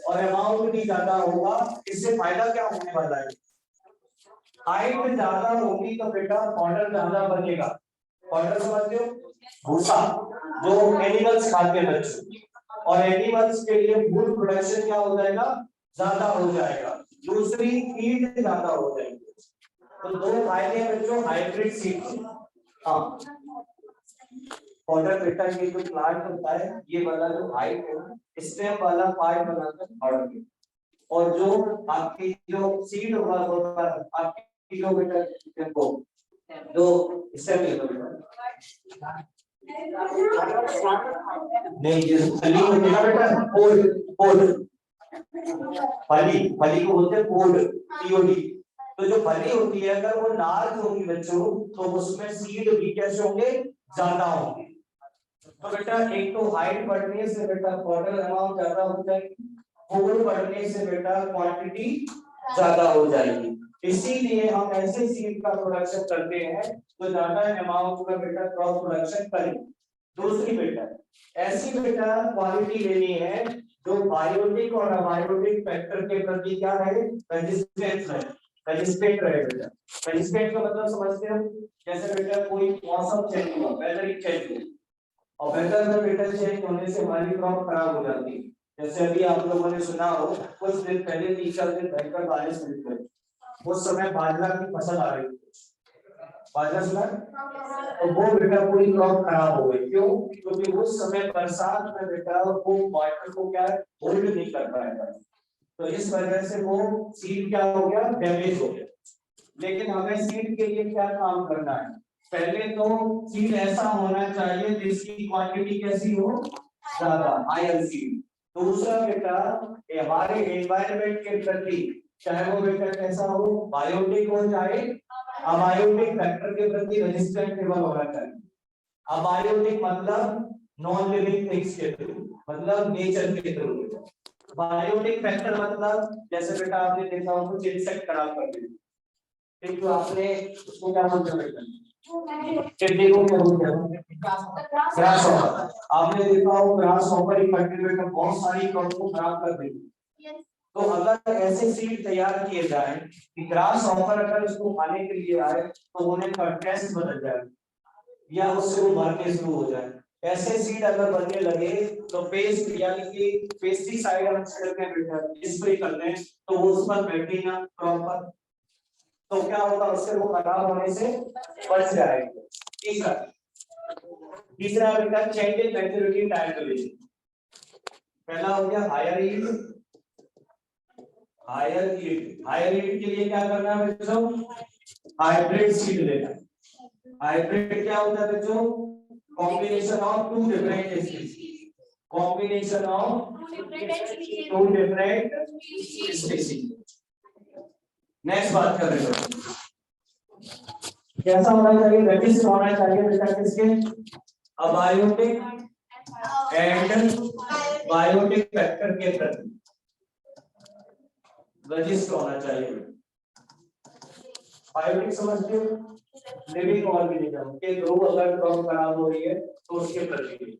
और अमाउंट भी ज्यादा होगा। इससे फायदा क्या होने वाला है, हाइट ज्यादा होगी तो बेटा पाउडर ज्यादा बनेगा। पाउडर समझते हो, भूसा जो एनिमल्स खाते हैं बच्चों, और एनिमल्स के लिए फूड प्रोडक्शन क्या हो जाएगा, ज्यादा हो जाएगा। दूसरी फीड ज्यादा हो जाएगी। तो 2 फायदे बच्चों हाइब्रिड सीड। हाँ पाउडर बेटा ये जो प्लांट होता है ये वाला जो हाइट है स्टेम वाला पार्ट बनाकर पाउडर, और जो आपकी जो सीड होता है आपकी जो बेटा को जो स्टेम नहीं, ये फली होती है बेटा, पोड पोड, फली फली को बोलते हैं पोड, पीओडी। तो जो फली होती है अगर वो लार्ज होगी बच्चों तो उसमें सीड भी कैसे होंगे, ज्यादा होंगे। तो बेटा एक तो हाइट बढ़ने से बेटा पाउडर अमाउंट ज्यादा हो जाएगी, फूड बढ़ने से बेटा क्वांटिटी ज्यादा हो जाएगी। इसीलिए हम ऐसे सीड का प्रोडक्शन करते हैं तो ज्यादा अमाउंट में बेटा क्रॉप प्रोडक्शन करें। दूसरी बेटा ऐसी बेटा क्वालिटी लेनी है जो बायोटिक और अबायोटिक फैक्टर के प्रति क्या है, रेजिस्टेंस है, रेजिस्टेंट रहे बेटा। रेजिस्टेंट का मतलब समझते हो, जैसे बेटा कोई मौसम चेंज हुआ, वेदर चेंज हुआ और वेदर में बेटा चेंज होने से हमारी क्रॉप खराब हो जाती है। जैसे अभी आप लोगों ने सुना हो कुछ दिन पहले 3-4 दिन भयंकर बारिश हुई थी, उस समय बाजरा की फसल आ रही थी, बाजरा सुना, तो वो बेटा पूरी क्रॉप खराब हो गई। क्यों, क्योंकि उस समय बरसात में बेटा वो वाटर को क्या होल्ड नहीं कर पाया, तो इस वजह से वो सीड क्या हो गया, डैमेज हो गया। लेकिन हमें सीड के लिए क्या काम करना है, पहले तो सीड ऐसा होना चाहिए जिसकी क्वांटिटी कैसी हो, ज्यादा, हायर सीड। दूसरा बेटा हमारे एनवायरनमेंट के प्रति चाहे वो बेटा कैसा हो, बायोटिक हो चाहे अबायोटिक फैक्टर के प्रति रेजिस्टेंट होना चाहिए। अबायोटिक मतलब नॉन लिविंग थिंग्स के थ्रू, मतलब नेचर के थ्रू। बायोटिक फैक्टर मतलब जैसे बेटा आपने देखा हो कुछ इंसेक्ट खराब कर देते, ठीक, तो आपने उसको क्या बोलते हैं, टिड्डी को क्या बोलते हैं, ग्रास हॉपर। आपने देखा हो ग्रास हॉपर ही कल्टीवेटर बहुत सारी क्रॉप को खराब कर देती। तो अगर ऐसे सीड तैयार किए जाए कि ग्रास हॉपर अगर इसको खाने के लिए आए तो उन्हें टेस्ट बदल जाए या उससे वो मरने शुरू हो जाए। ऐसे सीड अगर बनने लगे तो पेस्ट यानी कि पेस्टिसाइड हम स्प्रे करते हैं तो वो उस पर बैठेगा क्रॉप पर, तो क्या होगा, उससे वो खराब होने से बच जाएगा। तीसरा बेटा change in maturity time duration. पहला हो गया higher yield. Higher yield, higher yield के लिए क्या करना है बच्चों, हाइब्रिड सीड लेना। हाइब्रिड क्या होता है बच्चों, combination of 2 different species, combination of 2 different species. Next बात कर रहे हैं कैसा होना चाहिए, रजिस्टर होना चाहिए बेटा किसके, अबायोटिक एंड बायोटिक फैक्टर के प्रति रजिस्टर होना चाहिए। बायोटिक समझते हो, लिविंग ऑर्गेनिज्म के ग्रो अगर क्रॉप खराब हो रही है तो उसके प्रति।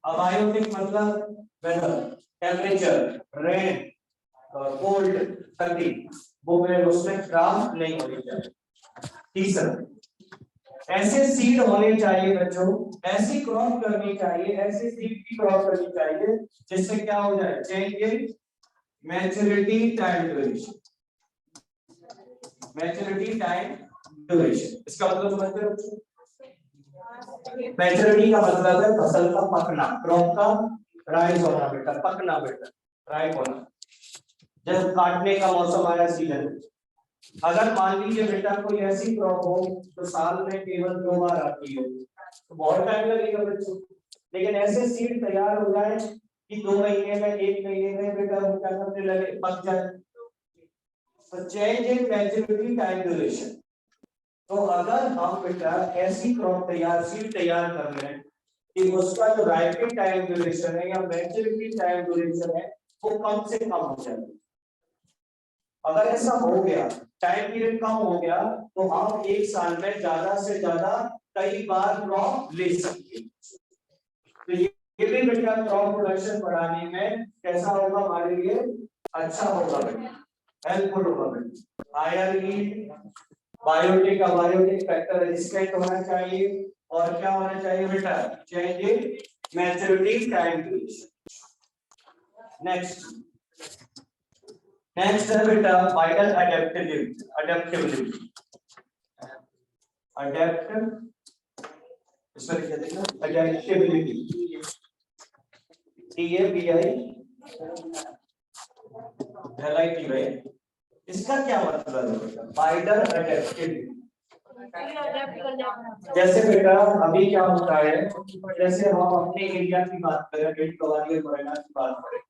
अबायोटिक मतलब वेदर, टेम्परेचर, रेन, कोल्ड, सर्दी, वो में उसमें खराब नहीं होनी चाहिए। तीसरा, ऐसे सीड होने चाहिए बच्चों, ऐसी क्रॉप करनी चाहिए, ऐसे सीड की क्रॉप करनी चाहिए जिससे क्या हो जाए, change in maturity time duration. Maturity time duration इसका मतलब समझते हो बच्चों? मैच्योरिटी का मतलब है फसल का पकना, क्रॉप का राइज होना बेटा, पकना बेटा, राइप होना। जब काटने का मौसम आया सीजन, अगर मान लीजिए बेटा कोई ऐसी क्रॉप हो तो साल में केवल 2 बार आती है तो बहुत टाइम लगेगा बच्चों। लेकिन ऐसे सीड तैयार हो जाए कि 2 महीने में, 1 महीने में बेटा वो क्या करने लगे, पक जाए। तो change in maturity time duration. तो अगर हम बेटा ऐसी क्रॉप तैयार, सीड तैयार कर रहे हैं कि उसका जो राइपिंग टाइम ड्यूरेशन है या मैच्योरिटी टाइम ड्यूरेशन है वो कम से कम हो जाए। अगर ऐसा हो गया, टाइम पीरियड कम हो गया, तो हम एक साल में ज्यादा से ज्यादा कई बार क्रॉप ले सकते हैं। तो ये भी बेटा क्रॉप प्रोडक्शन बढ़ाने में कैसा होगा हमारे लिए, अच्छा होगा बेटा, हेल्पफुल होगा बेटा। Higher yield, biotic, abiotic factor resistant होना चाहिए और क्या होना चाहिए बेटा, change in maturity time duration. Next है बेटा वाइटल अडेप्टिबिलिटी। इसमें लिख देना अडेप्टिबिलिटी, TABILITY। इसका क्या मतलब है बेटा, वाइडर अडेप्टिबिलिटी। जैसे बेटा अभी क्या होता है, जैसे हम अपने एरिया की बात करें, ग्वालियर मुरैना की बात करें,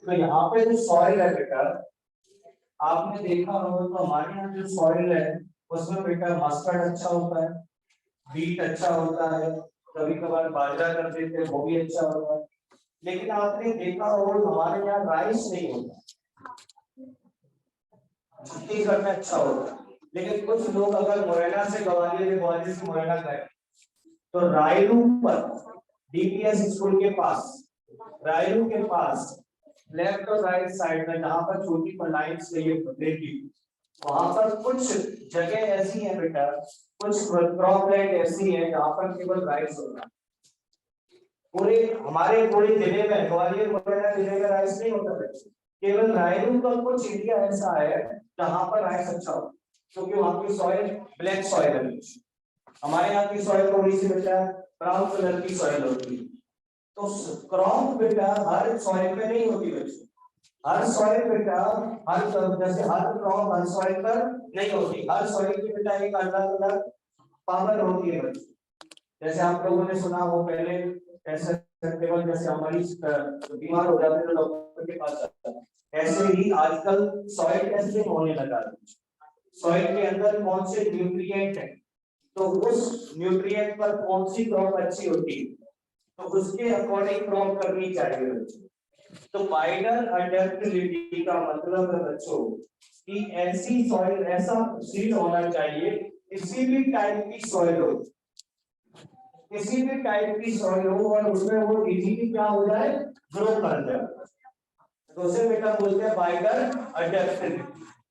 तो यहाँ पे जो सॉइल है बेटा, आपने देखा होगा तो हमारे यहाँ जो सॉइल है उसमें बेटा मस्टर्ड अच्छा होता है, बीट अच्छा होता है, कभी कभार बाजरा कर देते हैं वो भी अच्छा होता है। लेकिन आपने देखा होगा हमारे यहाँ राइस नहीं होता, छत्तीसगढ़ में अच्छा होता है। लेकिन कुछ लोग अगर मुरैना से ग्वालियर, ग्वालियर से मुरैना गए तो रायरू पर, डीपीएस स्कूल के पास, रायरू के पास लेफ्ट और राइट साइड में जहां पर छोटी लाइन्स देखी, वहां पर कुछ जगह ऐसी है बेटा, कुछ क्रॉप लैंड ऐसी है जहां पर केवल राइस होता है। पूरे हमारे पूरे जिले में, ग्वालियर मुरैना जिले में राइस नहीं होता है, केवल रायरू का कुछ एरिया ऐसा है जहां पर राइस अच्छा होता है, क्योंकि वहां की सॉइल ब्लैक सॉइल है। हमारे यहाँ की सॉइल थोड़ी सी बेटा ब्राउन कलर की सॉइल होती है। तो क्रॉप बेटा हर सॉइल में नहीं होती बच्चों, हर सॉइल बेटा हर, जैसे हर क्रॉप हर सॉइल पर नहीं होती, हर सॉइल की बेटा एक अलग अलग पावर होती है बच्चों। जैसे आप लोगों ने सुना हो पहले, ऐसे केवल जैसे हमारी बीमार हो जाते तो डॉक्टर के पास जाते हैं, ऐसे ही आजकल सॉइल टेस्टिंग होने लगा है। सॉइल के अंदर कौन से न्यूट्रिएंट है, तो उस न्यूट्रिएंट पर कौन सी क्रॉप अच्छी होती है, तो उसके अकॉर्डिंग क्रॉप करनी चाहिए बच्चों। तो वाइडर अडेप्टिबिलिटी का मतलब है बच्चों कि ऐसी सॉइल, ऐसा सीड होना चाहिए, किसी भी टाइप की सॉइल हो, किसी भी टाइप की सॉइल हो और उसमें वो इजीली क्या हो जाए, ग्रो कर जाए, तो उसे बेटा बोलते हैं वाइडर अडेप्टिबिलिटी।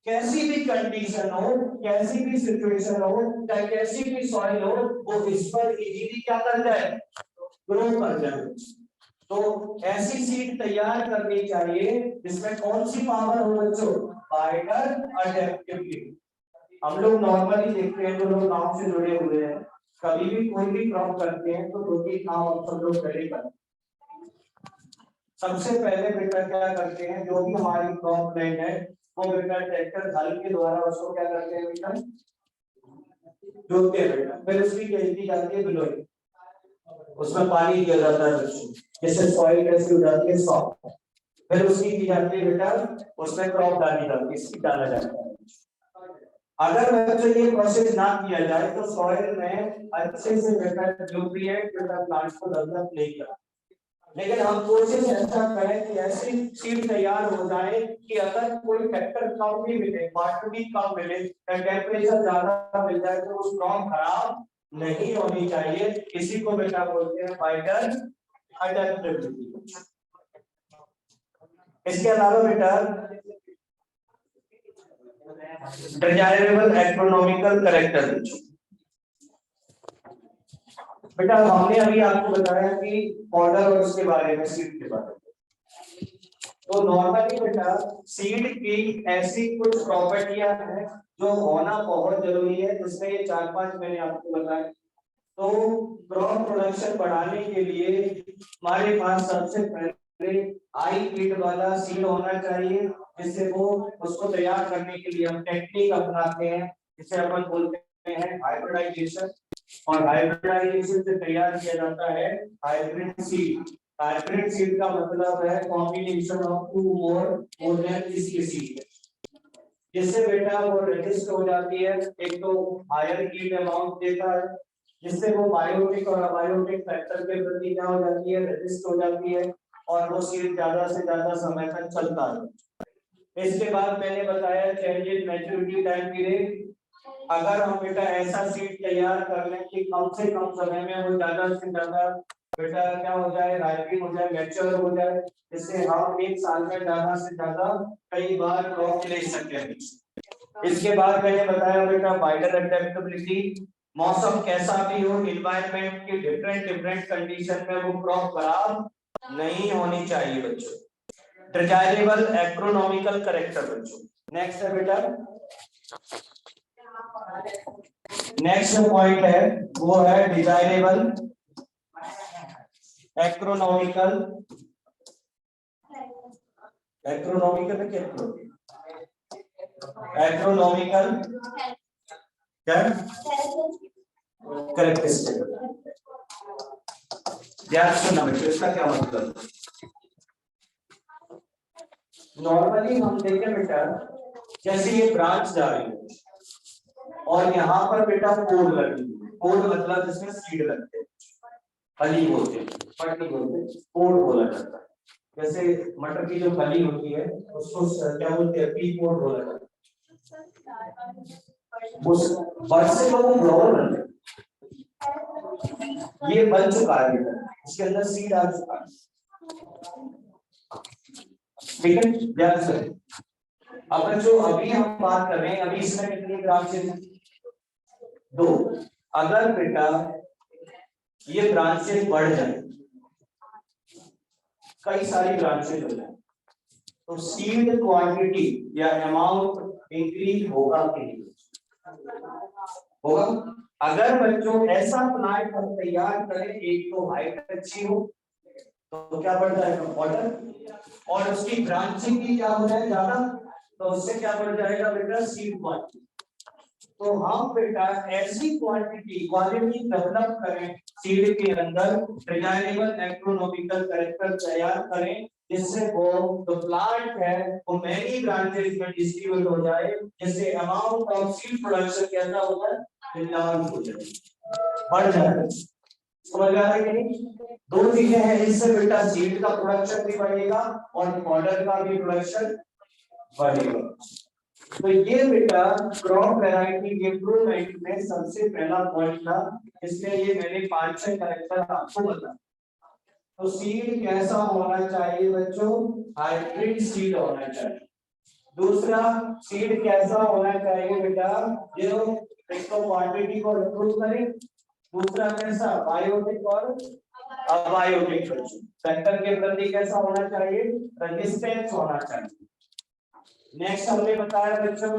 कैसी भी कंडीशन हो, कैसी भी सिचुएशन हो, चाहे कैसी भी सॉइल हो, वो इस पर इजीली क्या कर जाए, ग्रो कर जाए। तो ऐसी सीड तैयार करनी चाहिए जिसमें कौन सी पावर हो बच्चों, वाइडर अडेप्टिबिलिटी। हम लोग नॉर्मली देखते हैं, जो लोग गांव से जुड़े हुए हैं, कभी भी कोई भी क्रॉप करते हैं तो 2-3 काम हम सब लोग पहले करते हैं। सबसे पहले बेटा क्या करते हैं, जो भी हमारी क्रॉप लैंड है वो बेटा ट्रैक्टर हल के द्वारा उसको क्या करते हैं बेटा, जोतते हैं बेटा। फिर उसकी खेती जाती है बिलोई, उसमें पानी दिया जाता है बच्चों, जिससे सॉइल कैसी हो जाती है, सॉफ्ट। फिर उसकी की जाती है बेटा, उसमें क्रॉप डाली जाती है, सीड डाला जाता है। अगर बच्चों ये प्रोसेस ना किया जाए तो सॉइल में अच्छे से बेटा न्यूट्रिएंट बेटा प्लांट्स को डेवलप नहीं करता। लेकिन हम कोशिश ऐसा करें कि ऐसी सीड तैयार हो जाए कि अगर कोई फैक्टर कम भी मिले, वाटर भी कम मिले या टेम्परेचर ज्यादा मिल जाए तो उस क्रॉप खराब नहीं होनी चाहिए। इसी को बेटा बोलते हैं वाइडर अडेप्टेबिलिटी। इसके अलावा बेटा डिजायरेबल एग्रोनॉमिकल कैरेक्टर। बेटा हमने अभी आपको बताया कि ऑर्डर और उसके बारे में, सीड के बारे में। तो नॉर्मली बेटा सीड की ऐसी कुछ प्रॉपर्टियां हैं जो होना बहुत जरूरी है, जिसमें ये 4-5 मैंने आपको बताया। तो क्रॉप प्रोडक्शन बढ़ाने के लिए हमारे पास सबसे पहले हाई ईल्ड वाला सीड होना चाहिए, जिससे वो उसको तैयार करने के लिए हम टेक्निक अपनाते हैं, जिसे अपन बोलते हैं हाइब्रिडाइजेशन। और हाइब्रिडाइजेशन से तैयार किया जाता है हाइब्रिड सीड। हाइब्रिड सीड का मतलब है combination of two more than species, जिससे बेटा वो रेजिस्ट हो जाती है। एक तो हायर ईल्ड अमाउंट देता है, जिससे वो बायोटिक और अबायोटिक फैक्टर के प्रति क्या हो जाती है, रेजिस्ट हो जाती है, और वो सीड ज्यादा से ज्यादा समय तक चलता है। इसके बाद मैंने बताया change in maturity time period. अगर हम बेटा ऐसा सीड तैयार कर लें कि कम से कम समय में वो ज्यादा से ज्यादा बेटा क्या हो जाए, राइपिंग हो जाए, मैच्योर हो जाए, जिससे हम एक साल में ज्यादा से ज्यादा कई बार क्रॉप ले सकें। इसके बाद मैंने बताया बेटा वाइडर अडेप्टेबिलिटी। मौसम कैसा भी हो, एनवायरनमेंट की डिफरेंट कंडीशन में वो क्रॉप खराब नहीं होनी चाहिए बच्चों। डिजायरेबल एग्रोनॉमिकल कैरेक्टर बच्चों। नेक्स्ट है बेटा, नेक्स्ट पॉइंट है वो है डिजायरेबल एग्रोनॉमिकल। एग्रोनॉमिकल क्या, एग्रोनॉमिकल क्या कैरेक्टरिस्टिक। ध्यान सुनना बेटा, इसका क्या मतलब। नॉर्मली हम देखें बेटा, जैसे ये ब्रांच जा रही है और यहाँ पर बेटा कोड लगी, कोड मतलब जिसमें सीड लगते हैं, फली बोलते हैं, पट्टी बोलते हैं, कोड बोला जाता है। जैसे मटर की जो फली होती है उसको क्या बोलते हैं, पी कोड बोला जाता है। उस वर्ड से लोग ग्रोवर बनते हैं। ये बन चुका है बेटा, इसके अंदर सीड आ चुका है, ठीक है। ध्यान से अब जो अभी हम बात कर रहे हैं, अभी इसमें कितनी ब्रांचेस हैं, 2। अगर बेटा ये ब्रांचेस बढ़ जाए, कई सारी ब्रांचेस हो जाए, तो सीड क्वांटिटी या अमाउंट इंक्रीज होगा कि नहीं होगा। अगर बच्चों ऐसा प्लांट हम तैयार करें, एक तो हाइट अच्छी हो, तो क्या बढ़ जाएगा, ऑर्डर, और उसकी ब्रांचिंग भी क्या हो जाए ज्यादा, तो उससे क्या बढ़ जाएगा बेटा, सीड क्वांटिटी। तो हम बेटा ऐसी क्वांटिटी क्वालिटी डेवलप करें सीड के अंदर, डिजायरेबल एग्रोनॉमिकल कैरेक्टर तैयार करें, जिससे वो जो प्लांट है वो मैनी ब्रांचेस में डिस्ट्रीब्यूट हो जाए, जिससे अमाउंट ऑफ सीड प्रोडक्शन कैसा हो जाए, लार्ज हो जाए, बढ़ जाए। समझ आ रहा है कि नहीं। 2 चीजें हैं, इससे बेटा सीड का प्रोडक्शन भी बढ़ेगा और फॉडर का भी प्रोडक्शन बढ़ेगा। तो ये बेटा क्रॉप वैरायटी इंप्रूवमेंट में सबसे पहला पॉइंट था, इसलिए ये मैंने 5-6 कैरेक्टर आपको बताया। तो सीड कैसा होना चाहिए बच्चों, हाइब्रिड सीड होना चाहिए। दूसरा, सीड कैसा होना चाहिए बेटा, जो एक तो क्वांटिटी को इंप्रूव करे, दूसरा कैसा, बायोटिक और अबायोटिक फैक्टर के प्रति कैसा होना चाहिए, रेजिस्टेंस होना चाहिए। नेक्स्ट हमने बताया बच्चों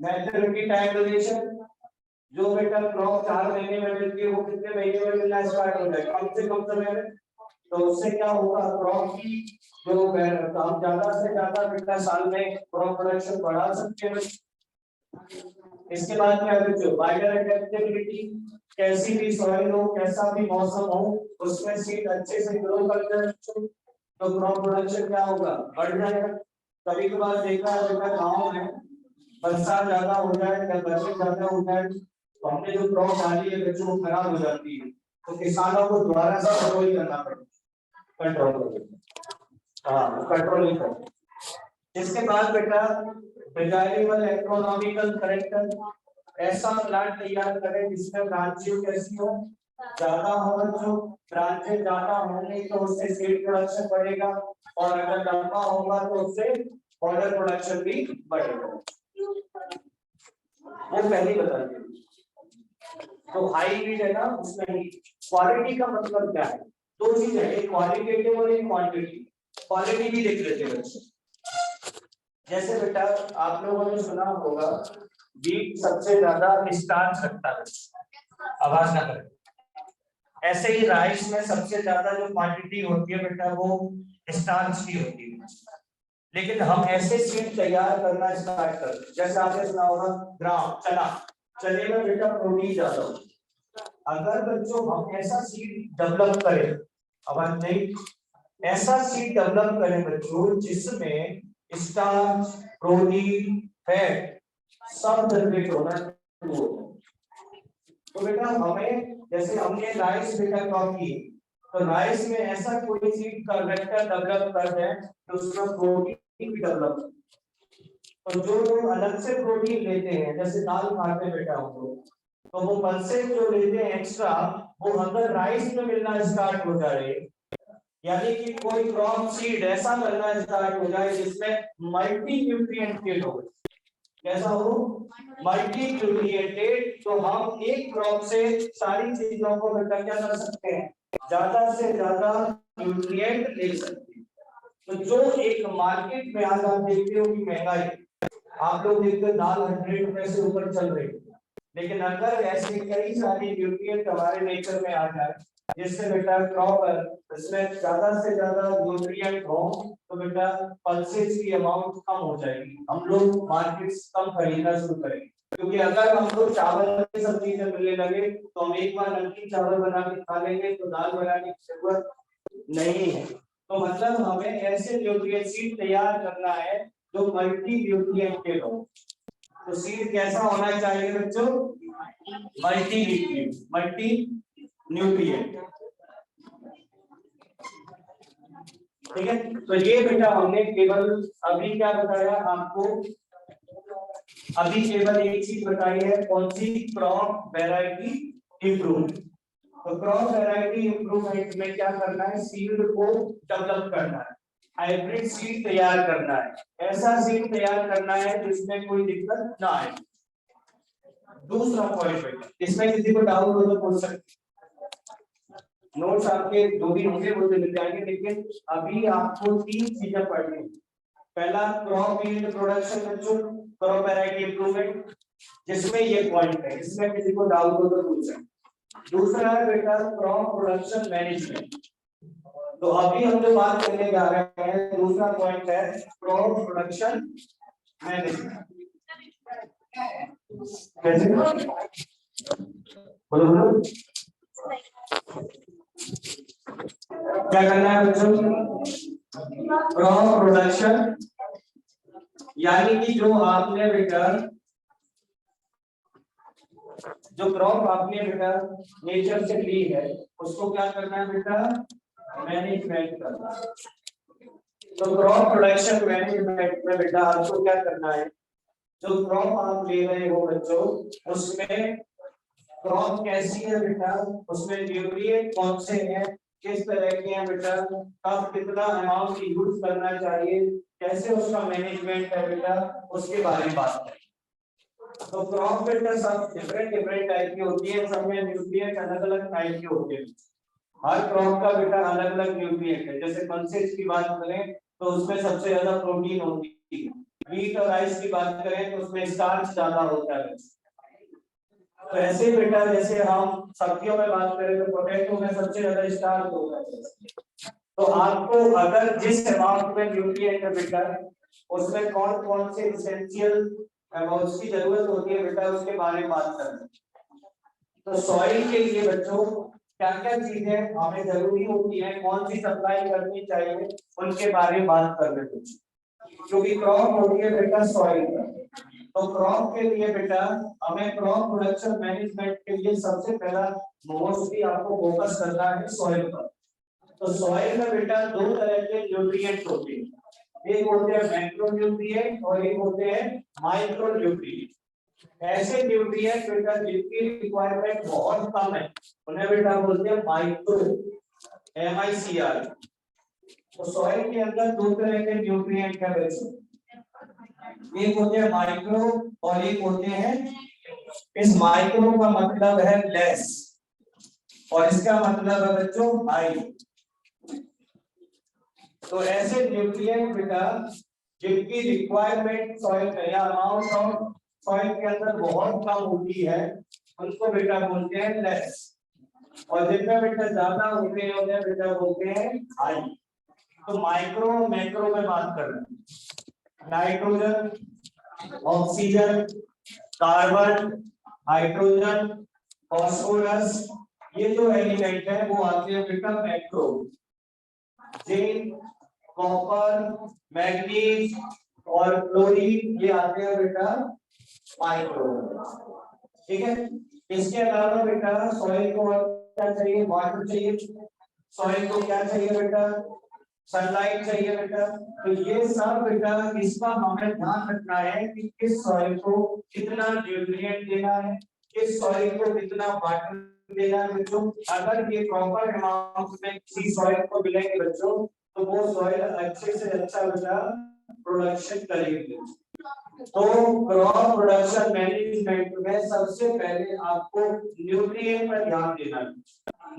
मैच्योरिटी टाइम ड्यूरेशन। जो बेटा क्रॉप 4 महीने में मिलती है, वो कितने महीने में मिलना स्टार्ट हो जाए, कम से कम समय में। तो उससे क्या होगा, क्रॉप की जो हम ज्यादा से ज्यादा बेटा साल में क्रॉप प्रोडक्शन बढ़ा सकते हैं। इसके बाद क्या बच्चों, वाइडर एडेप्टेबिलिटी। कैसी भी सॉइल हो, कैसा भी मौसम हो, उसमें सीड अच्छे से ग्रो कर जाए तो क्रॉप प्रोडक्शन क्या होगा, बढ़ जाएगा। कभी कभार देखा है बेटा गाँव में बरसात ज्यादा हो जाए या बारिश ज्यादा हो जाए, तो हमने जो क्रॉप डाली है बच्चों वो खराब हो जाती है, तो किसानों को दोबारा से रोई करना पड़ता है। कंट्रोल करेगा। हाँ कंट्रोल नहीं करेगा। इसके बाद बेटा डिजायरेबल इकोनॉमिकल करेक्टर, ऐसा प्लांट तैयार करें जिसमें ब्रांचेस कैसी हो, ज्यादा हो। जो ब्रांचेस ज्यादा होंगे तो उससे सीड प्रोडक्शन बढ़ेगा, और अगर लंबा होगा तो उससे फॉर्डर प्रोडक्शन भी बढ़ेगा। वो पहले बता दिया। तो हाई रीड है ना, उसमें ही क्वालिटी का मतलब क्या है, दो चीज है, एक क्वालिटेटिव और एक क्वांटिटी। क्वालिटी भी देख लेते हैं बच्चे। जैसे बेटा आप लोगों ने सुना होगा व्हीट सबसे ज्यादा स्टार्च रखता है, आवाज ना करें। ऐसे ही राइस में सबसे ज्यादा जो क्वांटिटी होती है बेटा वो स्टार्च की होती है। लेकिन हम ऐसे सीड तैयार करना स्टार्ट कर, जैसे आपने सुना होगा ग्राम चना, चने में बेटा प्रोटीन ज्यादा होता है। अगर बच्चों हम ऐसा सीड डेवलप करें, आवाज नहीं, ऐसा सीड डेवलप करें बच्चों जिसमें स्टार्च, प्रोटीन, फैट सब जनरेट होना शुरू हो। तो बेटा हमें, जैसे हमने राइस बेटा क्रॉप की, तो राइस में ऐसा कोई सीड का वेक्टर डेवलप कर दें तो उसमें प्रोटीन भी डेवलप। और जो लोग अलग से प्रोटीन लेते हैं, जैसे दाल खाते हैं बेटा हम लोग, तो वो पल्सेस जो लेते हैं एक्स्ट्रा, वो अगर राइस में मिलना स्टार्ट हो जाए, यानी कि कोई क्रॉप सीड ऐसा मिलना स्टार्ट हो जाए जिसमें मल्टी न्यूट्रिएंटेड हो। कैसा हो? मल्टी न्यूट्रिएंटेड। तो हम एक क्रॉप से सारी चीजों को बेटा क्या कर सकते हैं, ज्यादा से ज्यादा न्यूट्रिएंट ले सकते हैं। तो जो एक मार्केट में आज आप देखते हो कि महंगाई, आप लोग देखते हो दाल 100 रुपए से ऊपर चल रही है, लेकिन अगर ऐसे कई सारी न्यूट्रिएंट हमारे नेचर में आ जाए जिससे बेटा क्रॉप इसमें ज्यादा से ज्यादा न्यूट्रिएंट हो, तो बेटा पल्सेस की अमाउंट कम हो जाएगी, हम लोग मार्केट्स कम खरीदना शुरू करेंगे। क्योंकि अगर हमको चावल की सब चीजें मिलने लगे तो हम एक बार नमकीन चावल बना के खा लेंगे, तो दाल बनाने की जरूरत नहीं है। तो मतलब हमें ऐसे न्यूट्रिएंट सीड तैयार करना है जो मल्टी न्यूट्रिएंटेड हो। तो सीड कैसा होना चाहिए बच्चों, मल्टी न्यूट्रिएंट। ठीक है, तो ये बेटा हमने केवल अभी क्या बताया आपको, अभी केवल एक चीज बताई है, कौन सी, क्रॉप वैरायटी इंप्रूवमेंट। तो क्रॉप वैरायटी इंप्रूवमेंट में क्या करना है, सीड को डेवलप करना है, हाइब्रिड सीड तैयार करना है, ऐसा सीड तैयार करना है जिसमें कोई दिक्कत ना आए। दूसरा पॉइंट बेटा, इसमें किसी को डाउट हो तो पूछ सकते, नोट्स आपके जो भी होंगे वो मिल जाएंगे, लेकिन अभी आपको 3 चीजें पढ़नी है। पहला क्रॉप यील्ड प्रोडक्शन बच्चों, क्रॉप वैरायटी इंप्रूवमेंट, जिसमें ये पॉइंट है, इसमें किसी को डाउट हो तो पूछ सकते। दूसरा है बेटा क्रॉप प्रोडक्शन मैनेजमेंट। तो अभी हम जो बात करने जा रहे हैं, दूसरा पॉइंट है क्रॉप प्रोडक्शन मैनेजमेंट। कैसे बोलो बोलो, क्या करना है बच्चों, क्रॉप प्रोडक्शन, यानी कि जो आपने बेटा, जो क्रॉप आपने बेटा नेचर से ली है उसको क्या करना है बेटा, मैनेजमेंट करना है। तो क्रॉप प्रोडक्शन मैनेजमेंट में बेटा आपको क्या करना है, जो क्रॉप आप ले रहे हो बच्चों, उसमें क्रॉप कैसी है बेटा, उसमें न्यूट्रिएंट कौन से हैं, किस तरह के हैं बेटा, कब कितना अमाउंट यूज करना चाहिए, कैसे उसका मैनेजमेंट है बेटा, उसके बारे में बात करें। तो क्रॉप बेटा सब डिफरेंट टाइप की होती है, सब में न्यूट्रिएंट अलग अलग टाइप के होते हैं। हर क्रॉप का बेटा अलग अलग न्यूट्रिएंट है। जैसे पल्सेस की बात करें तो उसमें सबसे ज्यादा प्रोटीन होती है, व्हीट और राइस की बात करें तो उसमें स्टार्च ज्यादा होता है। तो ऐसे बेटा जैसे हम सब्जियों में बात करें तो पोटैटो में सबसे ज्यादा स्टार्च होता है। तो आपको अगर जिस अमाउंट में न्यूट्रिएंट है बेटा, उसमें कौन कौन से एसेंशियल अमाउंट्स की जरूरत होती है बेटा, उसके बारे में बात करना। तो सॉइल के लिए बच्चों क्या क्या चीजें हमें जरूरी होती है, कौन सी सप्लाई करनी चाहिए, उनके बारे में बात कर रहे हैं। क्योंकि क्रॉप होती है बेटा सॉइल का, तो क्रॉप के लिए बेटा हमें क्रॉप प्रोडक्शन मैनेजमेंट के लिए सबसे पहला मोस्टली आपको फोकस करना है सॉइल पर। तो सॉइल में बेटा दो तरह के न्यूट्रिएंट्स होते हैं, एक होते हैं मैक्रो न्यूट्रिएंट और एक होते हैं माइक्रो न्यूट्रिएंट। ऐसे न्यूट्रिएंट बेटा जिनकी रिक्वायरमेंट बहुत कम है उन्हें बेटा बोलते हैं माइक्रो, MICR। तो सॉइल के अंदर दो तरह के न्यूट्रिएंट है बच्चों, एक होते हैं माइक्रो और एक होते हैं, इस माइक्रो का मतलब है लेस और इसका मतलब है बच्चों हाई। तो ऐसे न्यूट्रिएंट बेटा जिनकी रिक्वायरमेंट सॉइल में या अमाउंट ऑफ सॉइल के अंदर बहुत कम होती है उनको बेटा बोलते हैं लेस, और जिनमें बेटा ज्यादा होते हैं उन्हें बेटा बोलते हैं हाई। तो माइक्रो मैक्रो में बात कर रहे हैं, nitrogen, oxygen, carbon, hydrogen, phosphorus, ये जो एलिमेंट है वो आते हैं बेटा मैक्रो। जिंक, कॉपर, मैग्नीज और क्लोरीन ये आते हैं बेटा माइक्रो। ठीक है, इसके अलावा बेटा सॉइल को क्या चाहिए, वाटर चाहिए, सॉइल को क्या चाहिए बेटा, सनलाइट चाहिए बेटा। तो ये सब बेटा इसका हमें ध्यान रखना है कि किस सॉइल को कितना न्यूट्रिएंट देना है, किस सॉइल को कितना वाटर देना है बच्चों। अगर ये प्रॉपर अमाउंट में किसी सॉइल को मिलेंगे बच्चों तो वो सॉइल अच्छे से अच्छा बेटा प्रोडक्शन करेगी। तो क्रॉप प्रोडक्शन मैनेजमेंट में सबसे पहले आपको न्यूट्रिएंट पर ध्यान देना है।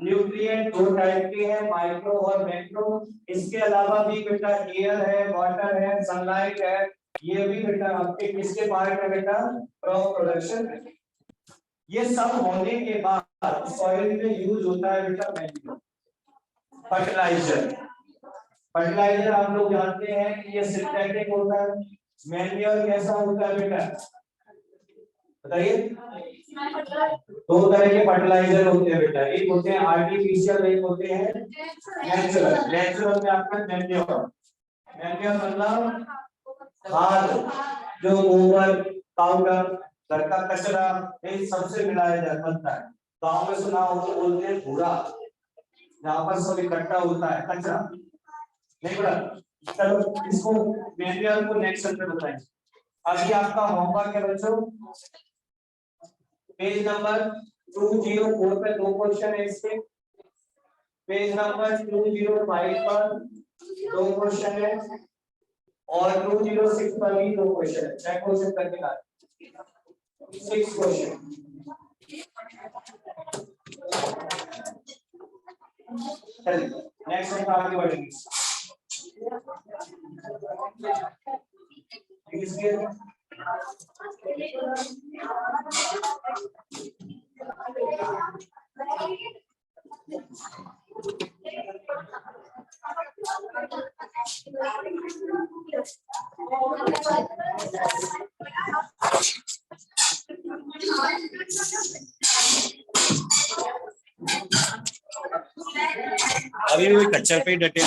न्यूट्रिएंट दो टाइप के हैं, माइक्रो और मैक्रो। इसके अलावा भी बेटा एयर है, वाटर है, सनलाइट है, ये भी बेटा आपके किसके पार्ट है बेटा, क्रॉप प्रोडक्शन है। ये सब होने के बाद सॉइल में यूज होता है बेटा मैन्योर, फर्टिलाइजर। फर्टिलाइजर आप लोग जानते हैं कि ये सिंथेटिक होता है, मैन्योर कैसा होता है बेटा बताइए। दो तरह के फर्टिलाइजर होते हैं बेटा, एक होते हैं आर्टिफिशियल, एक होते हैं नेचुरल। नेचुरल में आपका मैन्योर, मैन्योर मतलब खाद, जो गोबर, पाउडर, घर का कचरा इन सबसे मिलाया जाता बनता है। गांव में सुना हो तो बोलते हैं भूरा, जहाँ पर सब इकट्ठा होता है कचरा, नहीं बड़ा। चलो इसको मैन्योर को नेक्स्ट में बताएं। अभी आपका होमवर्क है बच्चों, पेज नंबर 204 पे दो क्वेश्चन है इसके, पेज नंबर 205 पर दो क्वेश्चन है और 206 पर भी दो क्वेश्चन है। छह क्वेश्चन करके ला 6 क्वेश्चन। चलिए नेक्स्ट में आगे बढ़ेंगे। इसके अभी भी कच्चा पे डटे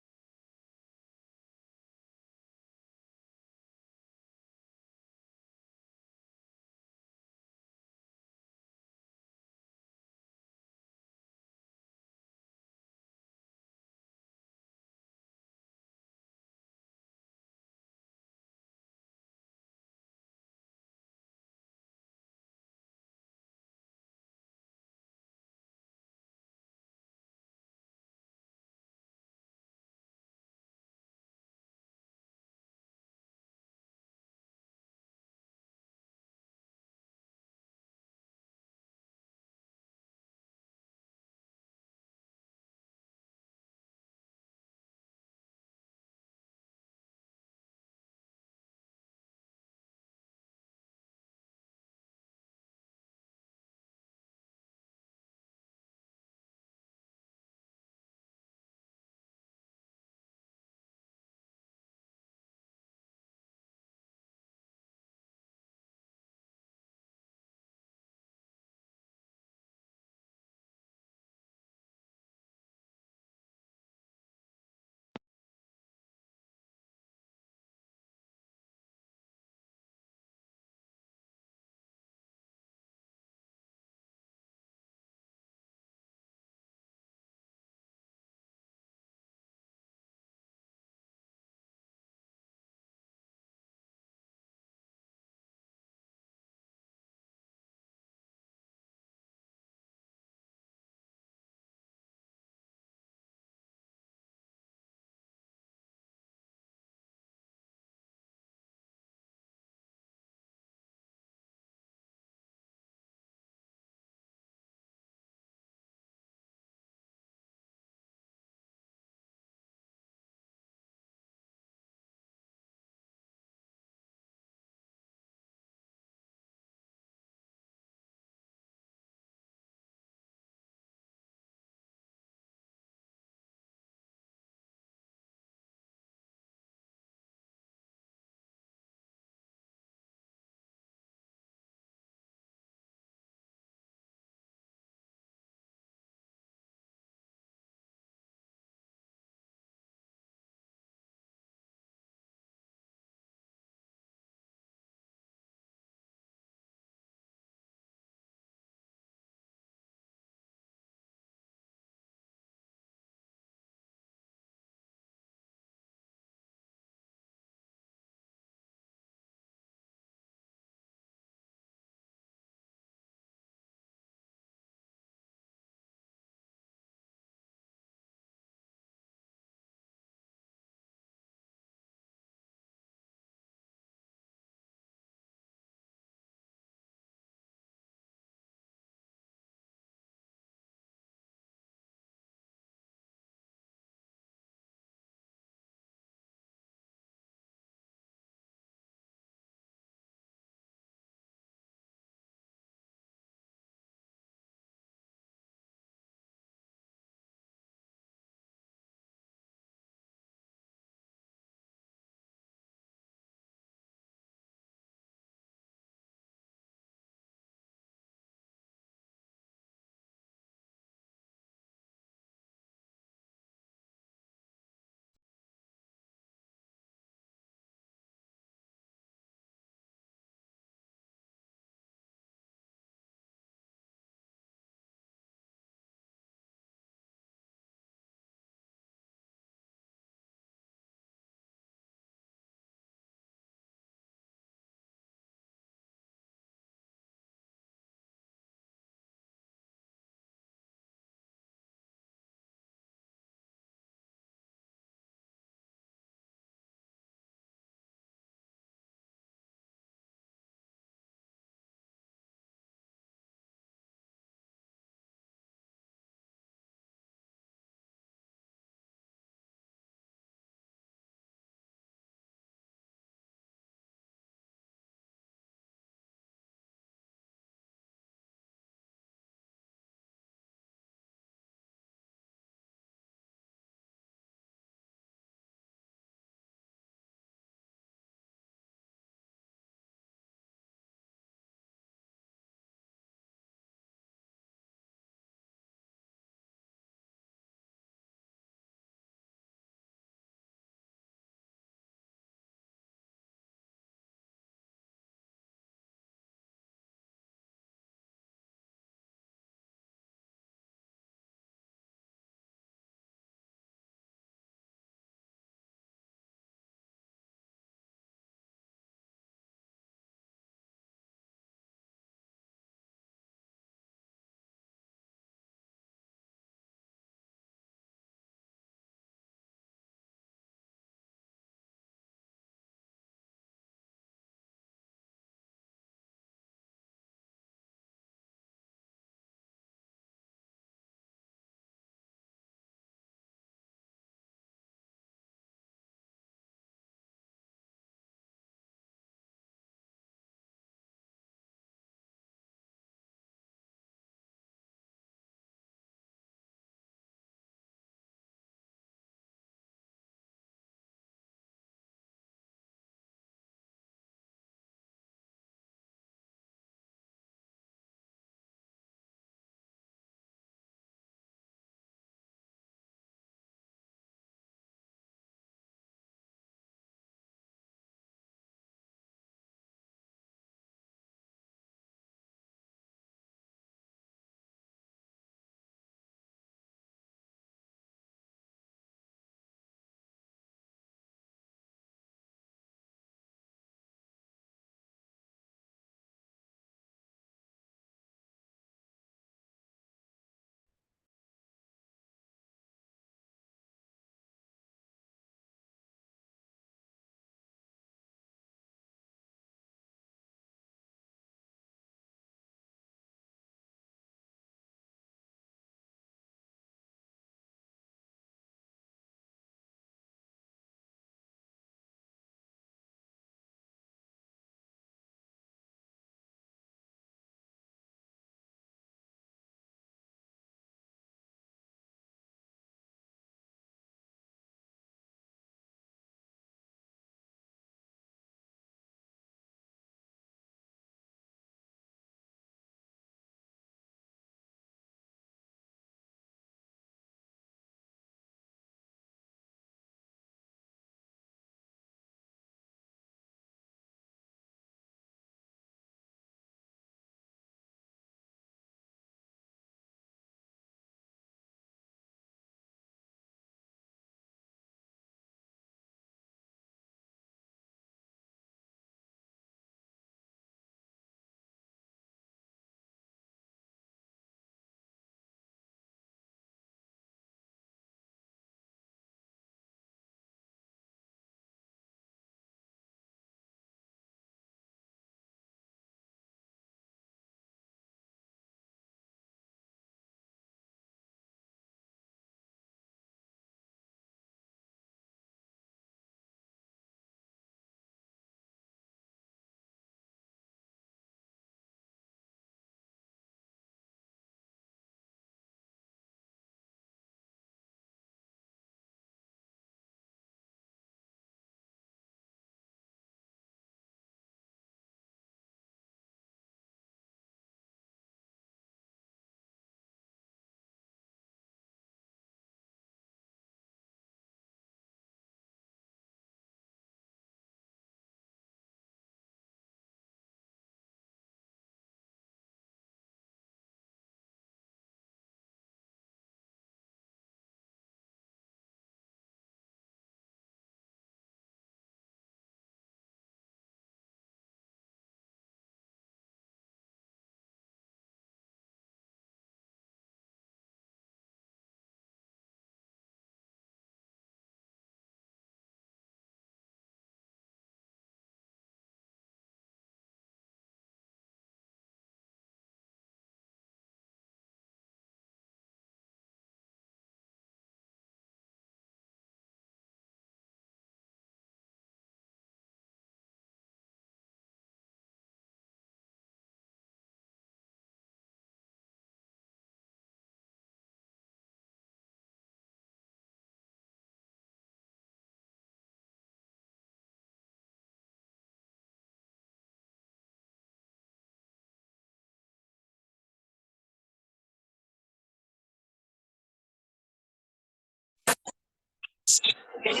हेलो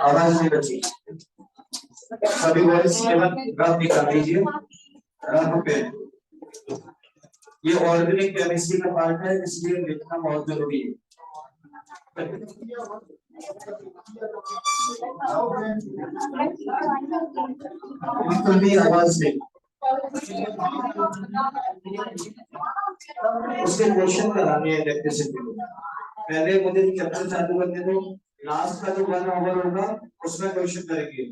आवाज नहीं बची। सभी वॉइस रफ निकाल दीजिए, रफ पे। ये ऑर्गेनिक केमिस्ट्री का पार्ट है, इसलिए लिखना बहुत जरूरी है। बिल्कुल भी आवाज नहीं। उसके क्वेश्चन कराने हैं इलेक्ट्रिसिटी में। पहले मुझे चैप्टर चालू करने दो, लास्ट का जो 1 आवर होगा उसमें क्वेश्चन करेंगे।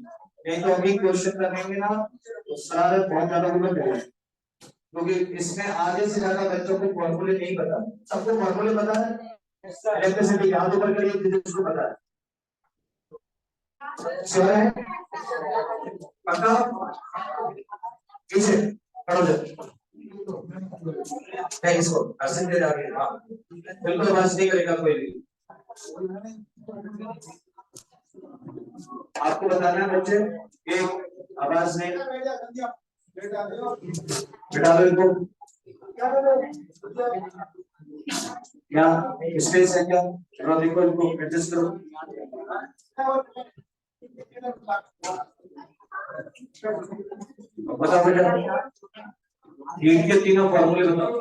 नहीं तो अभी क्वेश्चन करेंगे ना तो शरारत बहुत ज्यादा होगा, क्योंकि इसमें आधे से ज्यादा बच्चों को फॉर्मूले नहीं पता। सबको फॉर्मूले पता है, इलेक्ट्रिसिटी याद ऊपर करिए जिसको पता है। श्योर है? पक्का? पीछे खड़ो जाओ। नहीं इसको ऐसे दे जाके, हाँ बिल्कुल आवाज नहीं करेगा कोई भी। आपको बताना है बच्चे, एक आवाज नहीं। बिठा लो इनको। क्या स्पेस है क्या? थोड़ा देखो इनको, एडजस्ट करो। बताओ बेटा, हीट के तीनों फॉर्मूले बताओ।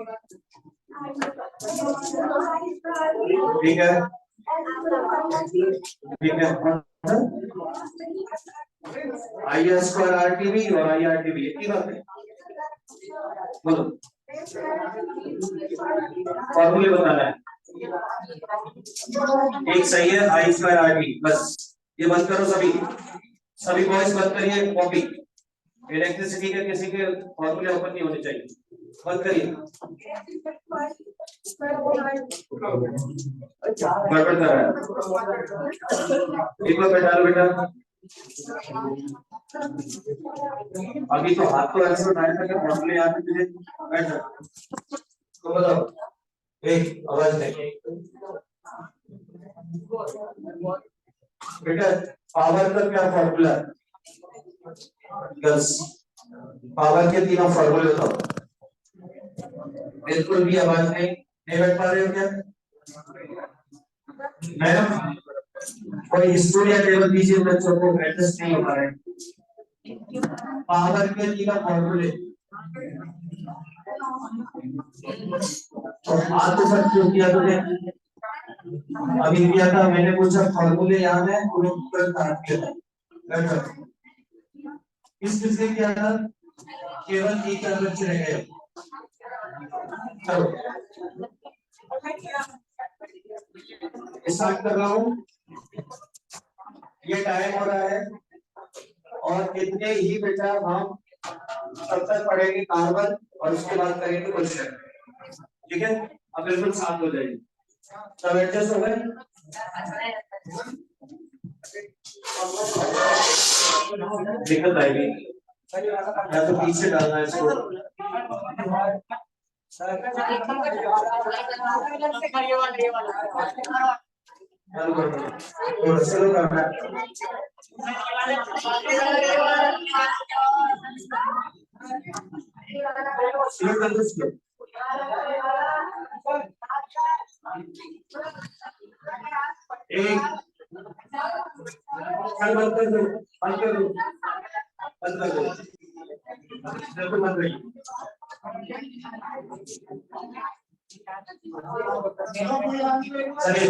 ठीक है, ठीक है। IR2RTV और IRTV एक ही बात है। बोलो फॉर्मूले बताना है। एक सही है I2RT, बस ये बंद करो सभी, सभी बॉयज बंद करिए कॉपी। इलेक्ट्रिसिटी के किसी के फॉर्मूले ओपन नहीं होने चाहिए, बंद करिए। गड़बड़ कर रहा है, एक बार बैठा लो बेटा। अभी तो हाथ तो ऐसे उठाया था कि फॉर्मूले याद है तुझे। बैठ जा, तो बताओ। एक आवाज नहीं बेटा, पावर का क्या फॉर्मूला है? पावर के तीनों फॉर्मूले बताओ। बिल्कुल भी आवाज नहीं बैठ पा रहे हो क्या मैडम? कोई स्टूडियो टेबल दीजिए, बच्चों को एडजस्ट नहीं हो पा रहे। पावर के तीनों फॉर्मूले तो आज तो सर क्यों किया तुमने? अभी किया था, मैंने पूछा फॉर्मूले याद है, तुरंत काट दिया। बैठो, किसने किया था? केवल एक बच्चे रह गए। चलो स्टार्ट कर रहा हूं, ये टाइम हो रहा है और इतने ही बेटा हम तब तक पढ़ेंगे कार्बन और उसके बाद करेंगे क्वेश्चन। ठीक है, अब बिल्कुल शांत हो जाइए। सब एडजस्ट हो गए? दिक्कत आएगी या तो पीछे डालना है इसको। चालू कर दो, शुरू करना है। शुरू कर दो इसको। एक बंद कर दो, बंद कर दो, बंद कर दो, बिल्कुल बंद रही। चलिए,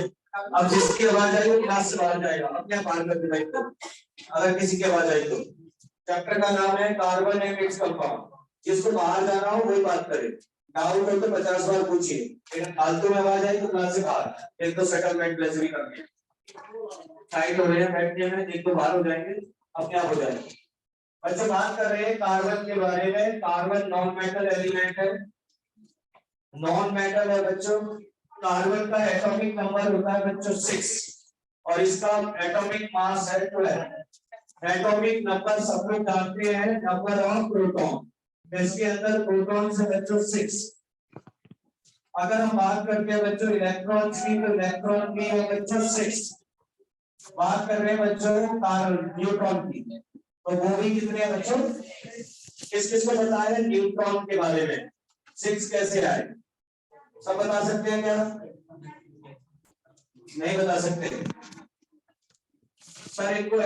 अब जिसकी आवाज आई वो क्लास से बाहर जाएगा, अपने आप बाहर कर देगा। अगर किसी की आवाज आई तो चैप्टर का नाम है कार्बन एंड इट्स कंपाउंड। जिसको बाहर जाना हो वही बात करे, डाउट हो तो 50 बार पूछिए, लेकिन फालतू में आवाज आई तो क्लास से बाहर। एक तो सेटलमेंट वैसे भी कर दिया, साइड हो रहे हैं बैठने में, एक तो बाहर हो जाएंगे, अपने आप हो जाएंगे। बच्चों बात कर रहे हैं कार्बन के बारे में। कार्बन नॉन मेटल एलिमेंट है, नॉन मेटल है बच्चों। कार्बन का एटॉमिक नंबर होता है बच्चों 6 और इसका एटॉमिक मास है 12। एटॉमिक नंबर सब लोग जानते हैं, नंबर ऑफ प्रोटॉन। इसके अंदर प्रोटॉन से बच्चों 6। अगर हम बात करते हैं बच्चों इलेक्ट्रॉन की, तो इलेक्ट्रॉन की है बच्चों 6। बात कर रहे हैं बच्चों न्यूट्रॉन की, तो वो भी कितने हैं बच्चों? किस किस को पता है न्यूट्रॉन के बारे में? 6 कैसे आए? सब बता सकते हैं क्या? नहीं बता सकते सर, इनको